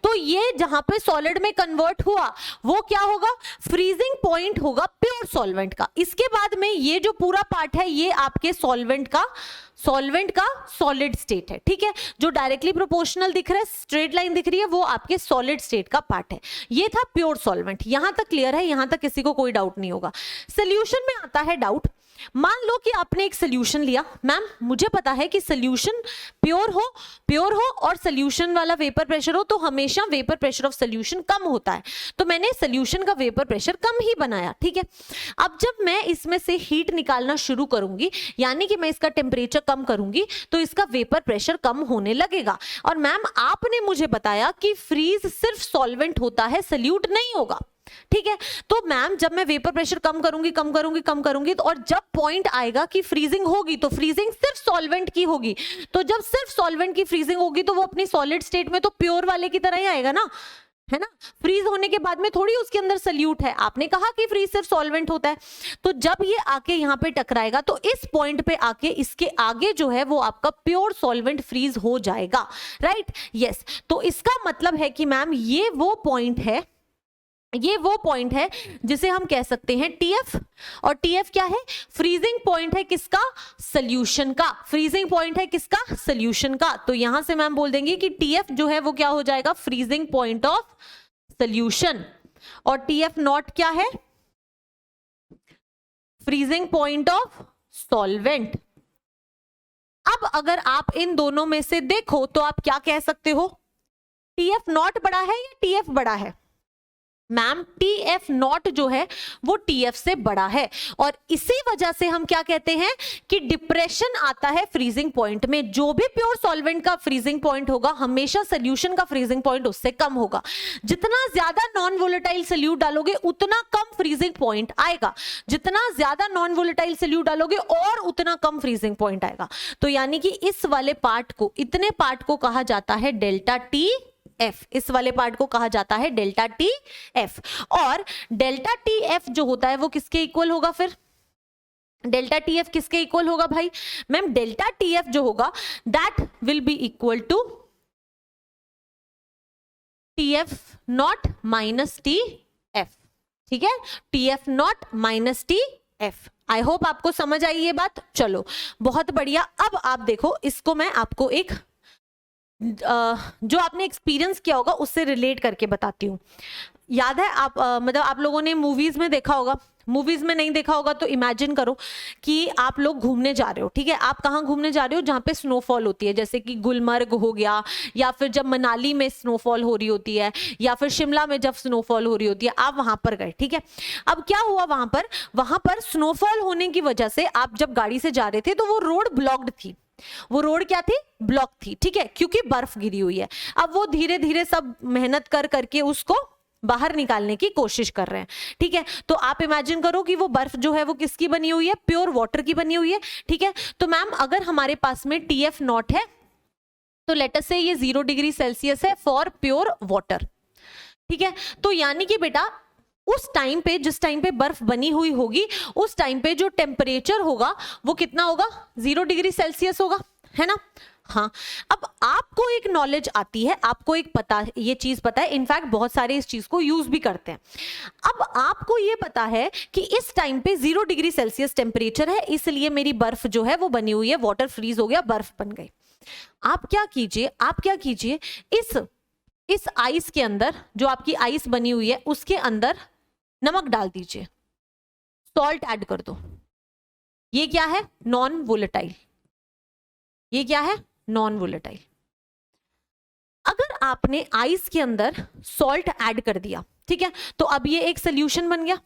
तो ये जहां पे सॉलिड में कन्वर्ट हुआ वो क्या होगा, फ्रीजिंग पॉइंट होगा प्योर सॉल्वेंट का। इसके बाद में ये जो पूरा पार्ट है ये आपके सॉल्वेंट का सॉलिड स्टेट है, ठीक है। जो डायरेक्टली प्रोपोर्शनल दिख रहा है, स्ट्रेट लाइन दिख रही है, वो आपके सॉलिड स्टेट का पार्ट है। ये था प्योर सॉल्वेंट। यहां तक क्लियर है, यहां तक किसी को कोई डाउट नहीं होगा। सोल्यूशन में आता है डाउट मान लो कि आपने एक सोल्यूशन लिया, मैम मुझे पता है कि सोल्यूशन प्योर हो और सोल्यूशन वाला वेपर प्रेशर हो तो हमेशा वेपर प्रेशर ऑफ सोल्यूशन कम होता है, तो मैंने सोल्यूशन का वेपर प्रेशर कम ही बनाया, ठीक है। अब जब मैं इसमें से हीट निकालना शुरू करूंगी, यानी कि मैं इसका टेम्परेचर कम करूंगी, तो इसका वेपर प्रेशर कम होने लगेगा। और मैम आपने मुझे बताया कि फ्रीज सिर्फ सॉल्वेंट होता है, सल्यूट नहीं होगा, ठीक है। तो मैम जब मैं वेपर प्रेशर कम करूंगी तो और जब पॉइंट आएगा कि फ्रीजिंग होगी, तो फ्रीजिंग सिर्फ सॉल्वेंट की होगी, तो जब सिर्फ सॉल्वेंट की फ्रीजिंग होगी तो वो अपनी सॉलिड स्टेट में तो प्योर वाले की तरह ही आएगा ना, है ना। फ्रीज होने के बाद में थोड़ी उसके अंदर सल्यूट है, आपने कहा कि फ्रीज सिर्फ सॉल्वेंट होता है, तो जब ये आके यहाँ पे टकराएगा तो इस पॉइंट पे आके इसके आगे जो है वो आपका प्योर सॉल्वेंट फ्रीज हो जाएगा, राइट, यस। तो इसका मतलब है कि मैम ये वो पॉइंट है जिसे हम कह सकते हैं टीएफ, और टीएफ क्या है, फ्रीजिंग पॉइंट है किसका, सोल्यूशन का, फ्रीजिंग पॉइंट है किसका, सोल्यूशन का। तो यहां से मैम बोल देंगे कि टीएफ जो है वो क्या हो जाएगा, फ्रीजिंग पॉइंट ऑफ सोल्यूशन, और टीएफ नॉट क्या है, फ्रीजिंग पॉइंट ऑफ सॉल्वेंट। अब अगर आप इन दोनों में से देखो तो आप क्या कह सकते हो, टीएफ नॉट बड़ा है या टीएफ बड़ा है, मैम टीएफ नॉट जो है वो टीएफ से बड़ा है, और इसी वजह से हम क्या कहते हैं कि डिप्रेशन आता है फ्रीजिंग पॉइंट में। जो भी प्योर सॉल्वेंट का फ्रीजिंग पॉइंट होगा हमेशा सोल्यूशन का फ्रीजिंग पॉइंट उससे कम होगा। जितना ज्यादा नॉन वोलेटाइल सोल्यूट डालोगे उतना कम फ्रीजिंग पॉइंट आएगा, जितना ज्यादा नॉन वोलेटाइल सोल्यूट डालोगे और उतना कम फ्रीजिंग पॉइंट आएगा। तो यानी कि इस वाले पार्ट को, इतने पार्ट को कहा जाता है डेल्टा टी एफ, इस वाले पार्ट को कहा जाता है डेल्टा टी एफ। और डेल्टा टी एफ जो होता है वो किसके इक्वल होगा, फिर डेल्टा टी एफ किसके इक्वल होगा भाई, मैम डेल्टा टी एफ जो होगा that will be equal to T F naught minus T F, ठीक है, T F naught minus T F. I hope आपको समझ आई ये बात, चलो बहुत बढ़िया। अब आप देखो, इसको मैं आपको एक जो आपने एक्सपीरियंस किया होगा उससे रिलेट करके बताती हूँ। याद है आप मतलब आप लोगों ने मूवीज में देखा होगा, मूवीज में नहीं देखा होगा तो इमेजिन करो कि आप लोग घूमने जा रहे हो, ठीक है। आप कहाँ घूमने जा रहे हो, जहाँ पे स्नोफॉल होती है, जैसे कि गुलमर्ग हो गया, या फिर जब मनाली में स्नोफॉल हो रही होती है, या फिर शिमला में जब स्नोफॉल हो रही होती है, आप वहां पर गए, ठीक है। अब क्या हुआ, वहां पर स्नोफॉल होने की वजह से आप जब गाड़ी से जा रहे थे तो वो रोड ब्लॉक्ड थी, वो रोड क्या थी, ब्लॉक थी, ठीक है, क्योंकि बर्फ गिरी हुई है। अब वो धीरे धीरे सब मेहनत कर करके उसको बाहर निकालने की कोशिश कर रहे हैं, ठीक है। तो आप इमेजिन करो कि वो बर्फ जो है वो किसकी बनी हुई है, प्योर वाटर की बनी हुई है, ठीक है। तो मैम अगर हमारे पास में टीएफ नॉट है तो लेट अस से ये 0 डिग्री सेल्सियस है फॉर प्योर वाटर, ठीक है। तो यानी कि बेटा उस टाइम पे, जिस टाइम पे बर्फ बनी हुई होगी, उस टाइम पे जो टेम्परेचर होगा वो कितना होगा, 0 डिग्री सेल्सियस होगा, है ना। हाँ, अब आपको एक नॉलेज आती है, आपको एक पता, ये चीज पता है, इनफैक्ट बहुत सारे इस चीज को यूज भी करते हैं। अब आपको ये पता है कि इस टाइम पे 0 डिग्री सेल्सियस टेम्परेचर है, इसलिए मेरी बर्फ जो है वो बनी हुई है, वाटर फ्रीज हो गया, बर्फ बन गई। आप क्या कीजिए, इस आइस के अंदर, जो आपकी आइस बनी हुई है उसके अंदर नमक डाल दीजिए, सॉल्ट ऐड कर दो। ये क्या है, नॉन वोलेटाइल, ये क्या है, नॉन वोलेटाइल। अगर आपने आइस के अंदर सॉल्ट ऐड कर दिया, ठीक है, तो अब ये एक सोल्यूशन बन गया,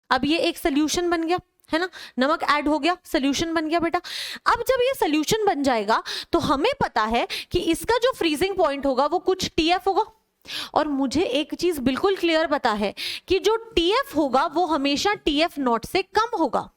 अब ये एक सोल्यूशन बन गया, है ना, नमक ऐड हो गया, सोल्यूशन बन गया बेटा। अब जब ये सोल्यूशन बन जाएगा तो हमें पता है कि इसका जो फ्रीजिंग पॉइंट होगा वो कुछ टीएफ होगा, और मुझे एक चीज बिल्कुल क्लियर पता है कि जो टीएफ होगा वो हमेशा टीएफ नॉट से कम होगा।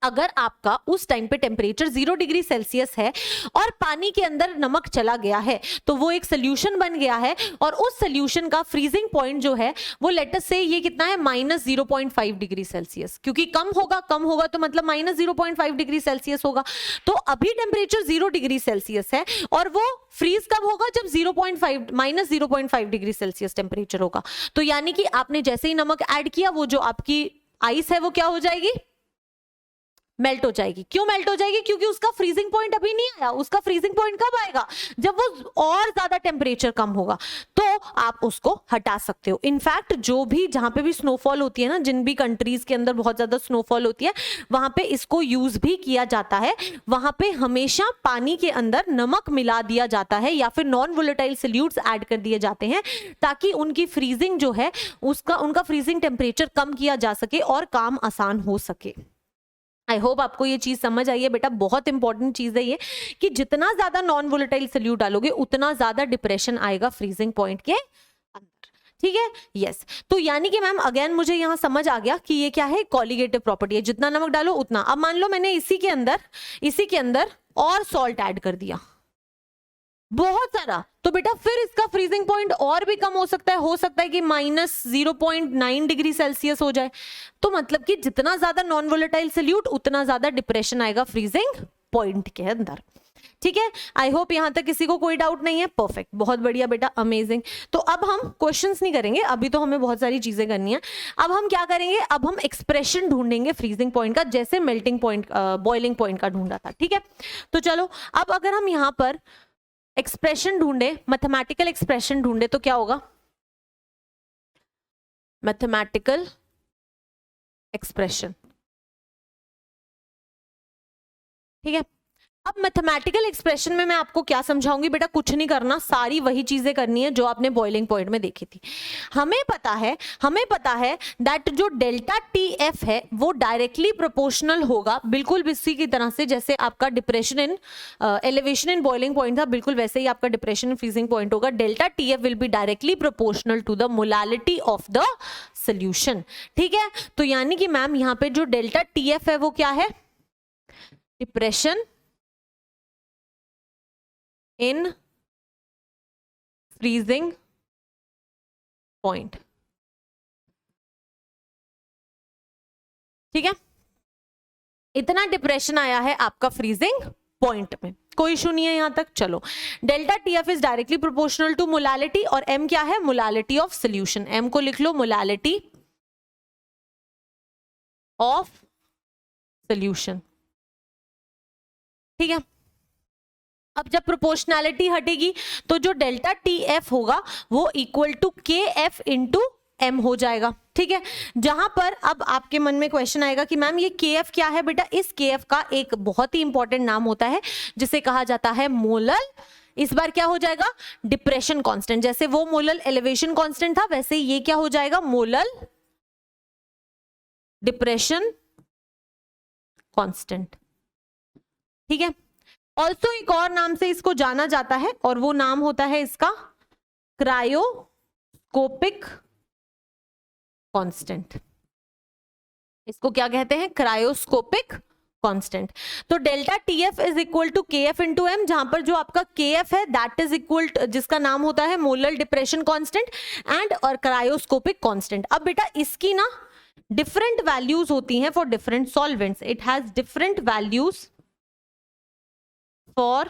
अगर आपका उस टाइम पे टेम्परेचर 0 डिग्री सेल्सियस है और पानी के अंदर नमक चला गया है तो वो एक सोल्यूशन बन गया है, और उस सोल्यूशन का फ्रीजिंग पॉइंट जो है वो लेट अस से ये कितना है, -0.5 डिग्री सेल्सियस, क्योंकि कम होगा तो मतलब -0.5 डिग्री सेल्सियस होगा। तो अभी टेम्परेचर 0 डिग्री सेल्सियस है और वो फ्रीज कब होगा, जब -0.5 डिग्री सेल्सियस टेम्परेचर होगा। तो यानी कि आपने जैसे ही नमक ऐड किया, वो जो आपकी आइस है वो क्या हो जाएगी, मेल्ट हो जाएगी। क्यों मेल्ट हो जाएगी, क्योंकि उसका फ्रीजिंग पॉइंट अभी नहीं आया, उसका फ्रीजिंग पॉइंट कब आएगा, जब वो और ज्यादा टेम्परेचर कम होगा। तो आप उसको हटा सकते हो। इनफैक्ट जो भी जहां पे भी स्नोफॉल होती है ना, जिन भी कंट्रीज के अंदर बहुत ज्यादा स्नोफॉल होती है, वहां पे इसको यूज भी किया जाता है। वहां पे हमेशा पानी के अंदर नमक मिला दिया जाता है या फिर नॉन वोलेटाइल सॉल्यूट्स ऐड कर दिए जाते हैं, ताकि उनकी फ्रीजिंग जो है उनका फ्रीजिंग टेम्परेचर कम किया जा सके और काम आसान हो सके। आई होप आपको ये चीज समझ आई है बेटा, बहुत इंपॉर्टेंट चीज है ये कि जितना ज्यादा नॉन वोलेटाइल सॉल्यूट डालोगे उतना ज्यादा डिप्रेशन आएगा फ्रीजिंग पॉइंट के अंदर। ठीक है, यस। तो यानी कि मैम अगेन मुझे यहां समझ आ गया कि ये क्या है, कॉलिगेटिव प्रॉपर्टी है, जितना नमक डालो उतना। अब मान लो मैंने इसी के अंदर और सॉल्ट ऐड कर दिया, बहुत सारा, तो बेटा फिर इसका फ्रीजिंग पॉइंट और भी कम हो सकता है कि -0.9 डिग्री सेल्सियस हो जाए। तो मतलब कि जितना ज्यादा नॉन वोलेटाइल सॉल्यूट उतना ज्यादा डिप्रेशन आएगा फ्रीजिंग पॉइंट के अंदर। ठीक है, आई होप यहां तक किसी को कोई डाउट नहीं है। परफेक्ट, बहुत बढ़िया बेटा, अमेजिंग। तो अब हम क्वेश्चंस नहीं करेंगे, अभी तो हमें बहुत सारी चीजें करनी है। अब हम क्या करेंगे, अब हम एक्सप्रेशन ढूंढेंगे फ्रीजिंग पॉइंट का, जैसे मेल्टिंग पॉइंट बॉइलिंग पॉइंट का ढूंढा था। ठीक है, तो चलो अब अगर हम यहां पर एक्सप्रेशन ढूंढे, मैथमेटिकल एक्सप्रेशन ढूंढे, तो क्या होगा, मैथमेटिकल एक्सप्रेशन। ठीक है, अब मैथमेटिकल एक्सप्रेशन में मैं आपको क्या समझाऊंगी बेटा, कुछ नहीं करना, सारी वही चीजें करनी है जो आपने बॉइलिंग पॉइंट में देखी थी। हमें पता है दैट जो डेल्टा टी एफ है वो डायरेक्टली प्रोपोर्शनल होगा, बिल्कुल इसी की तरह से जैसे आपका depression in elevation in boiling point था, बिल्कुल वैसे ही आपका डिप्रेशन इन फ्रीजिंग पॉइंट होगा। Delta T F will be directly proportional to the molality of the solution. ठीक है, तो यानी कि मैम यहाँ पे जो डेल्टा टी एफ है वो क्या है, डिप्रेशन इन फ्रीजिंग पॉइंट। ठीक है, इतना डिप्रेशन आया है आपका फ्रीजिंग पॉइंट में, कोई इशू नहीं है यहां तक। चलो, delta TF is directly proportional to molality, और एम क्या है, मोलालिटी ऑफ सोल्यूशन। एम को लिख लो, मोलालिटी ऑफ सोल्यूशन। ठीक है, अब जब प्रोपोर्शनैलिटी हटेगी तो जो डेल्टा टी एफ होगा वो equal to K F into M हो जाएगा। ठीक है, जहां पर अब आपके मन में क्वेश्चन आएगा कि मैम ये के एफ क्या है बेटा, इस के एफ का एक बहुत ही इंपॉर्टेंट नाम होता है जिसे कहा जाता है मोलल, इस बार क्या हो जाएगा, डिप्रेशन कांस्टेंट। जैसे वो मोलल एलिवेशन कांस्टेंट था, वैसे ये क्या हो जाएगा, मोलल डिप्रेशन कांस्टेंट। ठीक है, ऑल्सो एक और नाम से इसको जाना जाता है और वो नाम होता है इसका क्रायोस्कोपिक कांस्टेंट। इसको क्या कहते हैं, क्रायोस्कोपिक कांस्टेंट। तो delta T F is equal to K F into M, जहां पर जो आपका के एफ है दैट इज इक्वल, जिसका नाम होता है मोलल डिप्रेशन कांस्टेंट एंड और क्रायोस्कोपिक कांस्टेंट। अब बेटा इसकी ना डिफरेंट वैल्यूज होती हैं for different solvents, it has different values for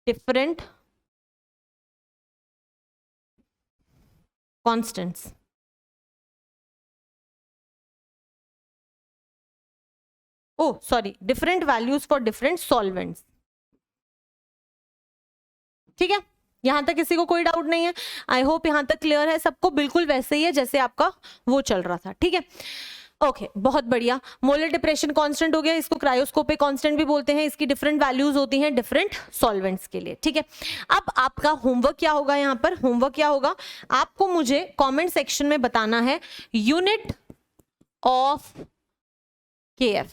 different constants. Oh, sorry, different values for different solvents. ठीक है, यहां तक किसी को कोई डाउट नहीं है, आई होप यहां तक क्लियर है सबको, बिल्कुल वैसे ही है जैसे आपका वो चल रहा था। ठीक है, ओके, बहुत बढ़िया। मोलर डिप्रेशन कांस्टेंट हो गया, इसको क्रायोस्कोपिक कांस्टेंट भी बोलते हैं, इसकी डिफरेंट वैल्यूज होती हैं डिफरेंट सॉल्वेंट्स के लिए। ठीक है, अब आपका होमवर्क क्या होगा, यहाँ पर होमवर्क क्या होगा, आपको मुझे कमेंट सेक्शन में बताना है यूनिट ऑफ केएफ।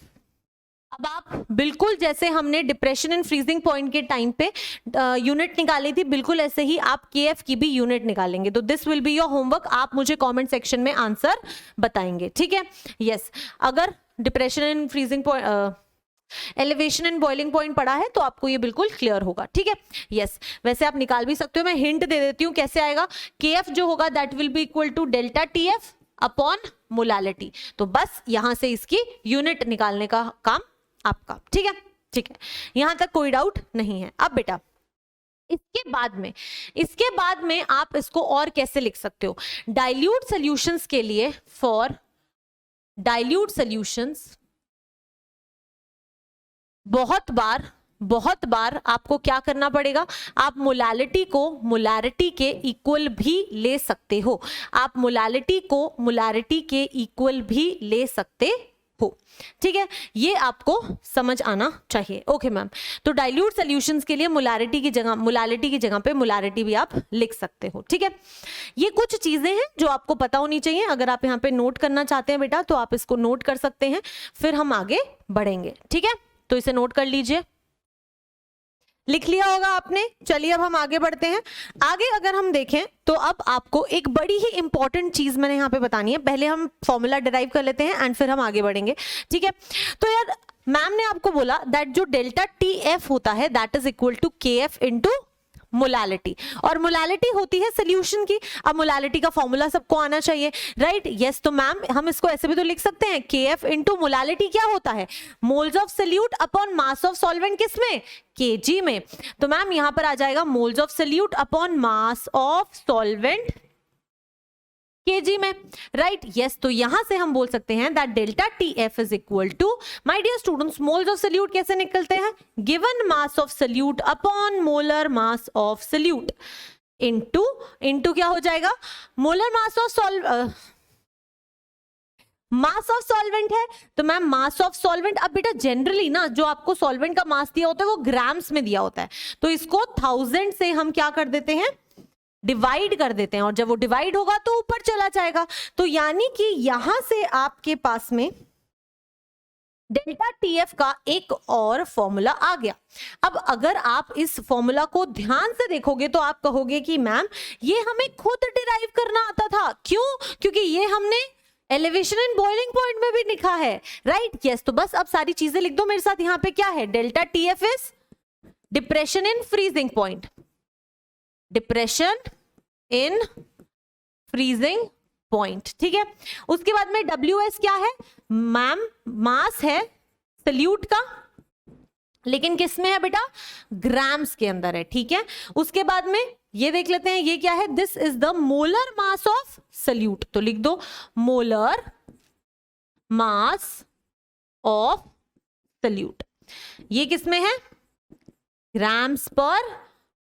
अब आप बिल्कुल जैसे हमने डिप्रेशन इन फ्रीजिंग पॉइंट के टाइम पे यूनिट निकाली थी, बिल्कुल ऐसे ही आप केएफ की भी यूनिट निकालेंगे। तो this will be your homework, आप मुझे कमेंट सेक्शन में आंसर बताएंगे। ठीक है, यस, अगर depression in freezing point, elevation in boiling point पढ़ा है तो आपको ये बिल्कुल क्लियर होगा। ठीक है, यस, वैसे आप निकाल भी सकते हो, मैं हिंट दे देती हूँ कैसे आएगा। केएफ जो होगा that will be equal to delta TF upon molality. तो बस यहां से इसकी यूनिट निकालने का काम आपका। ठीक है, ठीक है, यहां तक कोई डाउट नहीं है। अब बेटा इसके बाद में आप इसको और कैसे लिख सकते हो, डाइल्यूट सॉल्यूशंस के लिए, फॉर डाइल्यूट सॉल्यूशंस बहुत बार बहुत बार आपको क्या करना पड़ेगा, आप मोलालिटी को मोलारिटी के इक्वल भी ले सकते हो, आप मोलालिटी को मोलारिटी के इक्वल भी ले सकते हो, ठीक है, ये आपको समझ आना चाहिए। ओके मैम, तो डाइल्यूट सॉल्यूशंस के लिए मोलारिटी की जगह पे मोलारिटी भी आप लिख सकते हो, ठीक है। ये कुछ चीजें हैं जो आपको पता होनी चाहिए। अगर आप यहाँ पे नोट करना चाहते हैं बेटा तो आप इसको नोट कर सकते हैं, फिर हम आगे बढ़ेंगे, ठीक है। तो इसे नोट कर लीजिए, लिख लिया होगा आपने। चलिए अब हम आगे बढ़ते हैं। आगे अगर हम देखें तो अब आपको एक बड़ी ही इंपॉर्टेंट चीज मैंने यहाँ पे बतानी है। पहले हम फॉर्मूला डिराइव कर लेते हैं एंड फिर हम आगे बढ़ेंगे, ठीक है। तो यार मैम ने आपको बोला दैट जो डेल्टा टी एफ होता है that is equal to K F into molality, और मोलालिटी होती है सोल्यूशन की। अब मोलालिटी का फॉर्मूला सबको आना चाहिए, राइट? यस। तो मैम हम इसको ऐसे भी तो लिख सकते हैं, के एफ इंटू मोलालिटी क्या होता है, moles of solute upon mass of solvent, किसमें, केजी में। तो मैम यहां पर आ जाएगा moles of solute upon mass of solvent KG में, राइट? यस। तो यहां से हम बोल सकते हैं that delta T F is equal to, my dear students, moles of solute कैसे निकलते हैं, given mass of solute upon molar mass of solute into क्या हो जाएगा, molar mass of mass of solvent है। तो मैम मास ऑफ सॉल्वेंट, अब बेटा जनरली ना जो आपको सॉल्वेंट का मास दिया होता है वो ग्राम्स में दिया होता है, तो इसको 1000 से हम क्या कर देते हैं, डिवाइड कर देते हैं, और जब वो डिवाइड होगा तो ऊपर चला जाएगा। तो यानी कि यहां से आपके पास में डेल्टा टीएफ का एक और फॉर्मूला आ गया। अब अगर आप इस फॉर्मूला को ध्यान से देखोगे तो आप कहोगे कि मैम ये हमें खुद डिराइव करना आता था, क्यों, क्योंकि ये हमने एलिवेशन एंड बॉइलिंग पॉइंट में भी लिखा है, राइट? यस। तो बस अब सारी चीजें लिख दो मेरे साथ। यहां पे क्या है, delta TF is depression in freezing point, depression in freezing point, ठीक है। उसके बाद में WS क्या है मैम, मास है सोल्यूट का, लेकिन किस में है बेटा, ग्राम्स के अंदर है, ठीक है। उसके बाद में ये देख लेते हैं, ये क्या है, this is the molar mass of solute, तो लिख दो मोलर मास ऑफ सोल्यूट। ये किस में है, ग्राम्स पर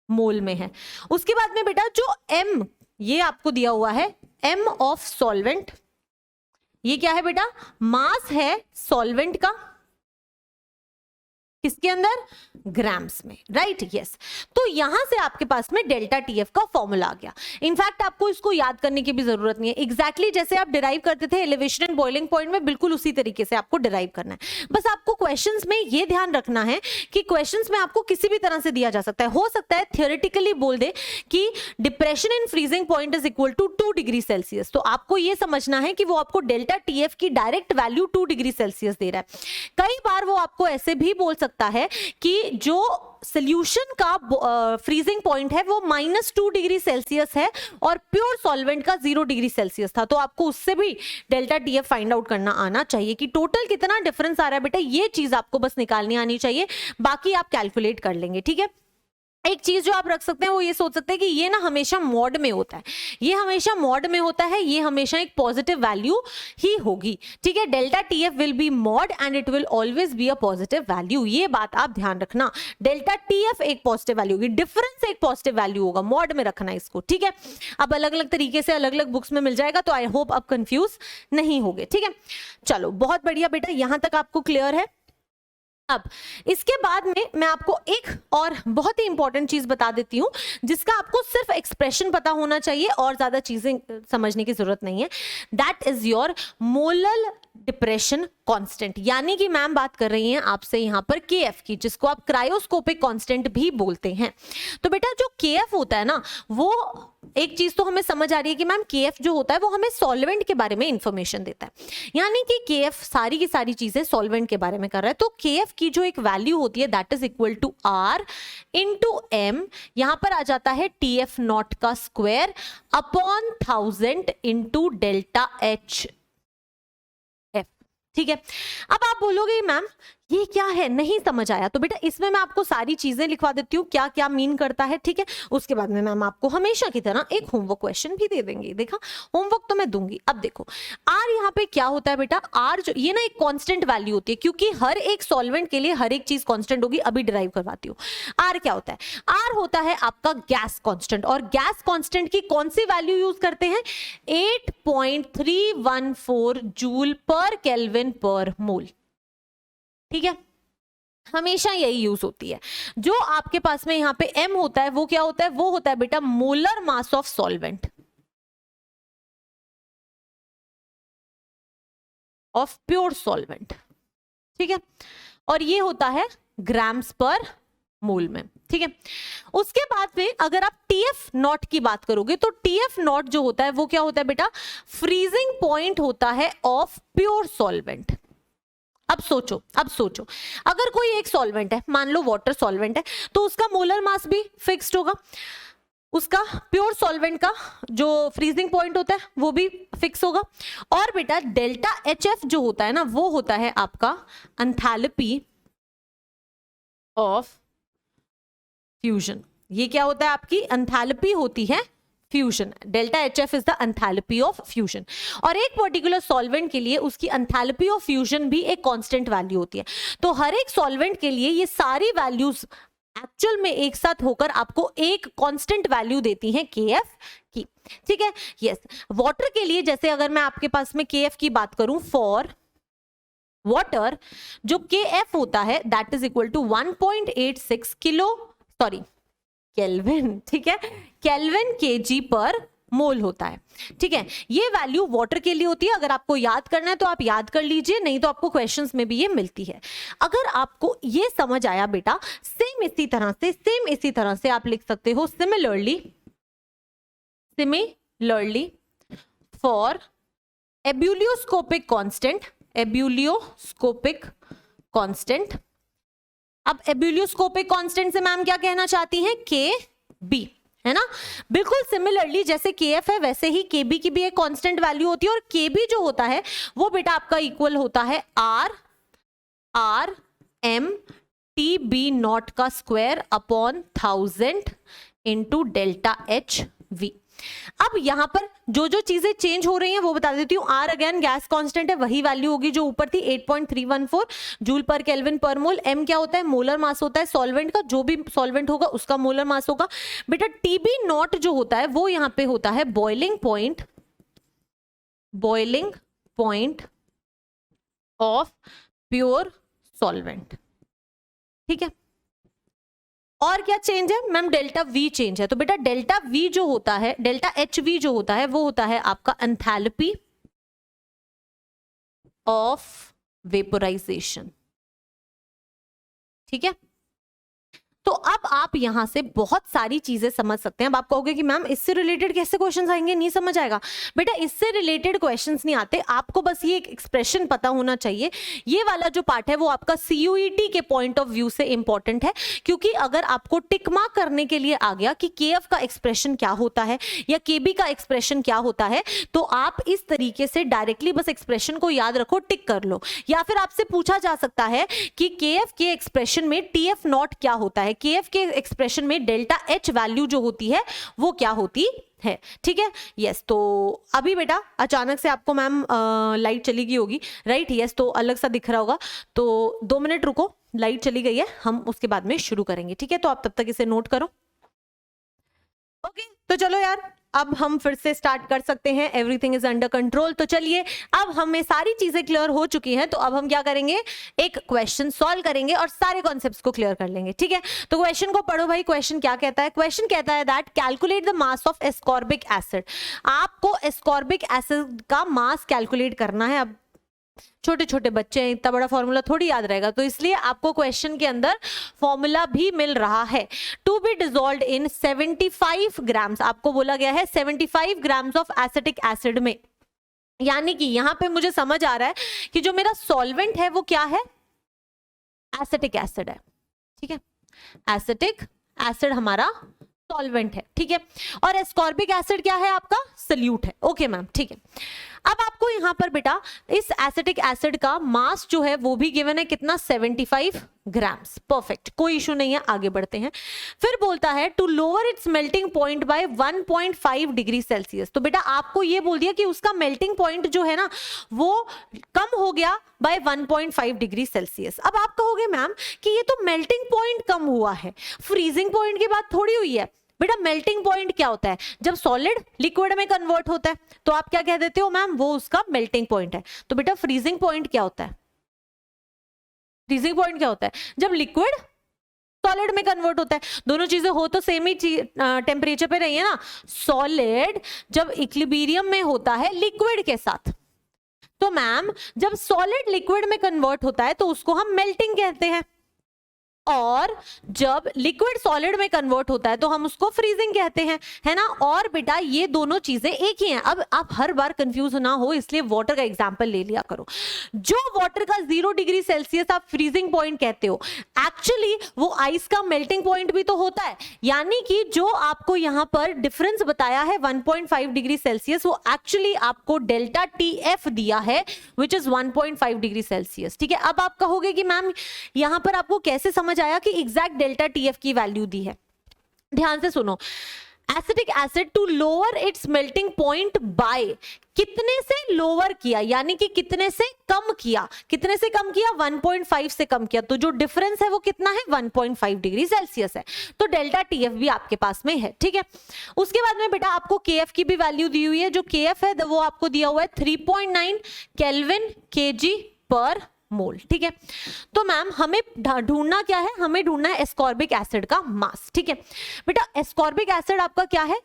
मोल में है। उसके बाद में बेटा जो M ये आपको दिया हुआ है, M ऑफ सॉल्वेंट, ये क्या है बेटा, मास है सॉल्वेंट का, किसके अंदर, ग्राम्स में, राइट? यस। तो यहां से आपके पास में डेल्टा टीएफ का फॉर्मूला आ गया। इनफैक्ट आपको इसको याद करने की भी जरूरत नहीं है, एग्जैक्टली जैसे आप डिराइव करते थे एलिवेशन एंड बॉइलिंग पॉइंट में, बिल्कुल उसी तरीके से आपको डिराइव करना है। बस आपको क्वेश्चंस में ये ध्यान रखना है कि क्वेश्चंस में आपको किसी भी तरह से दिया जा सकता है। हो सकता है थियोरेटिकली बोल दे कि depression in freezing point is equal to 2 degree Celsius, तो आपको ये समझना है कि वो आपको डेल्टा टीएफ की डायरेक्ट वैल्यू 2 डिग्री सेल्सियस दे रहा है। कई बार वो आपको ऐसे भी बोल सकता है कि जो सॉल्यूशन का फ्रीजिंग पॉइंट है वो -2 डिग्री सेल्सियस है और प्योर सॉल्वेंट का 0 डिग्री सेल्सियस था, तो आपको उससे भी डेल्टा टीएफ फाइंड आउट करना आना चाहिए कि टोटल कितना डिफरेंस आ रहा है बेटा, ये चीज आपको बस निकालनी आनी चाहिए, बाकी आप कैलकुलेट कर लेंगे, ठीक है। एक चीज जो आप रख सकते हैं वो ये सोच सकते हैं कि ये ना हमेशा मॉड में होता है, ये हमेशा मॉड में होता है, ये हमेशा एक पॉजिटिव वैल्यू ही होगी, ठीक है। Delta TF will be mod and it will always be a positive value, ये बात आप ध्यान रखना। डेल्टा टीएफ एक पॉजिटिव वैल्यू होगी, डिफरेंस एक पॉजिटिव वैल्यू होगा, मॉड में रखना इसको, ठीक है। अब अलग अलग तरीके से अलग अलग बुक्स में मिल जाएगा, तो आई होप आप कंफ्यूज नहीं होगे, ठीक है। चलो बहुत बढ़िया बेटा, यहां तक आपको क्लियर है। अब इसके बाद में मैं आपको एक और बहुत ही इंपॉर्टेंट चीज बता देती हूं, जिसका आपको सिर्फ एक्सप्रेशन पता होना चाहिए और ज्यादा चीजें समझने की जरूरत नहीं है। That is your molar depression constant, यानी कि मैम बात कर रही हैं आपसे यहां पर केएफ की, जिसको आप क्रायोस्कोपिक कांस्टेंट भी बोलते हैं। तो बेटा जो केएफ होता है ना, वो एक चीज तो हमें समझ आ रही है कि मैम केएफ जो होता है वो हमें सॉल्वेंट के बारे में इंफॉर्मेशन देता है, यानी कि केएफ सारी की सारी चीजें सॉल्वेंट के बारे में कर रहा है। तो केएफ की जो एक वैल्यू होती है that is equal to R into M, यहां पर आ जाता है टीएफ नॉट का square upon 1000 into delta H, ठीक है। अब आप बोलोगे मैम ये क्या है, नहीं समझ आया तो बेटा इसमें मैं आपको सारी चीजें लिखवा देती हूँ क्या क्या मीन करता है, ठीक है। उसके बाद में मैम आपको हमेशा की तरह एक होमवर्क क्वेश्चन भी दे देंगे। देखा, होमवर्क तो मैं दूंगी। अब देखो आर यहाँ पे क्या होता है बेटा, आर जो ये ना एक कांस्टेंट वैल्यू होती है, क्योंकि हर एक सॉल्वेंट के लिए हर एक चीज कांस्टेंट होगी। अभी डिराइव करवाती हूँ। आर क्या होता है, आर होता है आपका गैस कांस्टेंट, और गैस कांस्टेंट की कौन सी वैल्यू यूज करते हैं, 8.314 जूल पर केल्विन पर मोल, ठीक है। हमेशा यही यूज होती है। जो आपके पास में यहां पे m होता है वो क्या होता है, वो होता है बेटा molar mass of solvent, of pure solvent, ठीक है। और ये होता है ग्राम्स पर मोल में, ठीक है। उसके बाद में अगर आप TF नॉट की बात करोगे तो TF नॉट जो होता है वो क्या होता है बेटा, फ्रीजिंग पॉइंट होता है ऑफ प्योर सॉल्वेंट। अब सोचो अगर कोई एक सॉल्वेंट है, मान लो वाटर सॉल्वेंट है, तो उसका मोलर मास भी फिक्स्ड होगा, उसका प्योर सॉल्वेंट का जो फ्रीजिंग पॉइंट होता है वो भी फिक्स होगा। और बेटा डेल्टा HF जो होता है ना, वो होता है आपका एंथैल्पी ऑफ फ्यूजन। ये क्या होता है, आपकी एंथैल्पी होती है fusion. Delta HF is the enthalpy of fusion. और एक पर्टिकुलर सॉल्वेंट के लिए उसकी एंथैल्पी ऑफ फ्यूजन भी एक कांस्टेंट वैल्यू होती है। तो हर एक सॉल्वेंट के लिए ये सारी वैल्यूज एक्चुअल में एक साथ होकर आपको एक कांस्टेंट वैल्यू देती हैं KF की, ठीक है। यस, वाटर के लिए जैसे अगर मैं आपके पास में KF की बात करूं, फॉर वाटर जो KF होता है that is equal to 1.86 kelvin, ठीक है, केल्विन kg पर मोल होता है, ठीक है। ये वैल्यू वाटर के लिए होती है। अगर आपको याद करना है तो आप याद कर लीजिए, नहीं तो आपको क्वेश्चंस में भी ये मिलती है। अगर आपको ये समझ आया बेटा, सेम इसी तरह से आप लिख सकते हो सिमिलरली फॉर एब्यूलियोस्कोपिक कांस्टेंट। अब एब्यूलियोस्कोपिक कांस्टेंट से मैम क्या कहना चाहती हैं, KB, है ना। बिल्कुल सिमिलरली जैसे KF है वैसे ही KB की भी एक कांस्टेंट वैल्यू होती है, और KB जो होता है वो बेटा आपका इक्वल होता है RM TB नॉट का square upon 1000 into delta HV। अब यहां पर जो जो चीजें चेंज हो रही हैं वो बता देती हूँ। R अगेन गैस कांस्टेंट है, वही वैल्यू होगी जो ऊपर थी 8.314 जूल पर केल्विन पर मोल। M क्या होता है, मोलर मास होता है सॉल्वेंट का, जो भी सॉल्वेंट होगा उसका मोलर मास होगा। बेटा TB नॉट जो होता है वो यहां पे होता है boiling point of pure solvent, ठीक है। और क्या चेंज है मैम, डेल्टा V चेंज है। तो बेटा डेल्टा V जो होता है, डेल्टा HV जो होता है वो होता है आपका एंथैल्पी ऑफ वेपोराइजेशन, ठीक है। तो अब आप यहां से बहुत सारी चीजें समझ सकते हैं। अब आप कहोगे कि मैम इससे रिलेटेड कैसे क्वेश्चंस आएंगे, नहीं समझ आएगा। बेटा इससे रिलेटेड क्वेश्चंस नहीं आते, आपको बस ये एक एक्सप्रेशन पता होना चाहिए। ये वाला जो पार्ट है वो आपका CUET के पॉइंट ऑफ व्यू से इंपॉर्टेंट है, क्योंकि अगर आपको टिक मार्क करने के लिए आ गया कि KF का एक्सप्रेशन क्या होता है या KB का एक्सप्रेशन क्या होता है, तो आप इस तरीके से डायरेक्टली बस एक्सप्रेशन को याद रखो, टिक कर लो। या फिर आपसे पूछा जा सकता है कि KF के एक्सप्रेशन में TF नॉट क्या होता है, KF के एक्सप्रेशन में डेल्टा H वैल्यू जो होती है वो क्या होती है, ठीक है। यस, तो अभी बेटा अचानक से आपको मैम लाइट चली गई होगी, राइट। यस, तो अलग सा दिख रहा होगा, तो 2 मिनट रुको, लाइट चली गई है, हम उसके बाद में शुरू करेंगे, ठीक है। तो आप तब तक इसे नोट करो। ओके, तो चलो यार अब हम फिर से स्टार्ट कर सकते हैं। Everything is under control. तो चलिए, अब हमें सारी चीजें क्लियर हो चुकी हैं, तो अब हम क्या करेंगे, एक क्वेश्चन सॉल्व करेंगे और सारे कॉन्सेप्ट्स को क्लियर कर लेंगे, ठीक है। तो क्वेश्चन को पढ़ो भाई। क्वेश्चन क्या कहता है, क्वेश्चन कहता है that calculate the mass of ascorbic acid. आपको एस्कॉर्बिक एसिड का मास कैलकुलेट करना है। अब छोटे छोटे बच्चे हैं, इतना बड़ा फॉर्मूला थोड़ी याद रहेगा, तो इसलिए आपको क्वेश्चन के अंदर फॉर्मूला भी मिल रहा है। To be dissolved in 75 grams, आपको बोला गया है 75 ग्राम्स ऑफ एसिटिक एसिड में। यानी कि यहां पे मुझे समझ आ रहा है कि जो मेरा सॉल्वेंट है वो क्या है, एसिटिक एसिड है, ठीक है। एसिटिक एसिड हमारा सॉल्वेंट है, ठीक है। और एस्कॉर्बिक एसिड क्या है, आपका सल्यूट है। ओके मैम, ठीक है। अब आपको यहाँ पर बेटा इस एसिटिक एसिड का मास जो है वो भी गिवन है, कितना, 75 ग्राम्स। परफेक्ट, कोई इशू नहीं है, आगे बढ़ते हैं। फिर बोलता है to lower its melting point by 1.5 degree Celsius. तो बेटा आपको ये बोल दिया कि उसका मेल्टिंग पॉइंट जो है ना वो कम हो गया बाय 1.5 डिग्री सेल्सियस। अब आप कहोगे मैम कि ये तो मेल्टिंग पॉइंट कम हुआ है, फ्रीजिंग पॉइंट की बात थोड़ी हुई है। बेटा मेल्टिंग पॉइंट क्या होता है, जब सॉलिड लिक्विड में कन्वर्ट होता है तो आप क्या कह देते हो मैम, वो उसका मेल्टिंग पॉइंट है। तो बेटा फ्रीजिंग पॉइंट क्या होता है, फ्रीजिंग पॉइंट क्या होता है, जब लिक्विड सॉलिड में कन्वर्ट होता है। दोनों चीजें हो तो सेम ही टेम्परेचर पे रही है ना। सॉलिड जब इक्विलिब्रियम में होता है लिक्विड के साथ, तो मैम जब सॉलिड लिक्विड में कन्वर्ट होता है तो उसको हम मेल्टिंग कहते हैं, और जब लिक्विड सॉलिड में कन्वर्ट होता है तो हम उसको फ्रीजिंग कहते हैं, है ना। और बेटा ये दोनों चीजें एक ही हैं। अब आप हर बार कंफ्यूज ना हो इसलिए वाटर का एग्जांपल ले लिया करो। जो वाटर का 0 डिग्री सेल्सियस आप फ्रीजिंग पॉइंट कहते हो, एक्चुअली वो आइस का मेल्टिंग पॉइंट भी तो होता है। यानी कि जो आपको यहाँ पर डिफरेंस बताया है 1.5 डिग्री सेल्सियस, वो एक्चुअली आपको डेल्टा TF दिया है विच इज 1.5 डिग्री सेल्सियस। ठीक है, अब आप कहोगे कि मैम यहाँ पर आपको कैसे समझ आया कि एग्जैक्ट डेल्टा TF की वैल्यू दी है। ध्यान से सुनो, acetic acid to lower its melting point by, कितने से लोअर किया यानी कि कितने से कम किया, कितने से कम किया, 1.5 से कम किया। तो जो डिफरेंस है वो कितना है, 1.5 डिग्री सेल्सियस है। तो डेल्टा TF भी आपके पास में है। ठीक है, उसके बाद में बेटा आपको KF की भी वैल्यू दी हुई है। जो KF है वो आपको दिया हुआ है 3.9 केल्विन kg पर मोल। ठीक है, तो मैम हमें ढूंढना क्या है, हमें ढूंढना है एस्कॉर्बिक एसिड का मास। ठीक है बेटा, एस्कॉर्बिक एसिड आपका क्या है,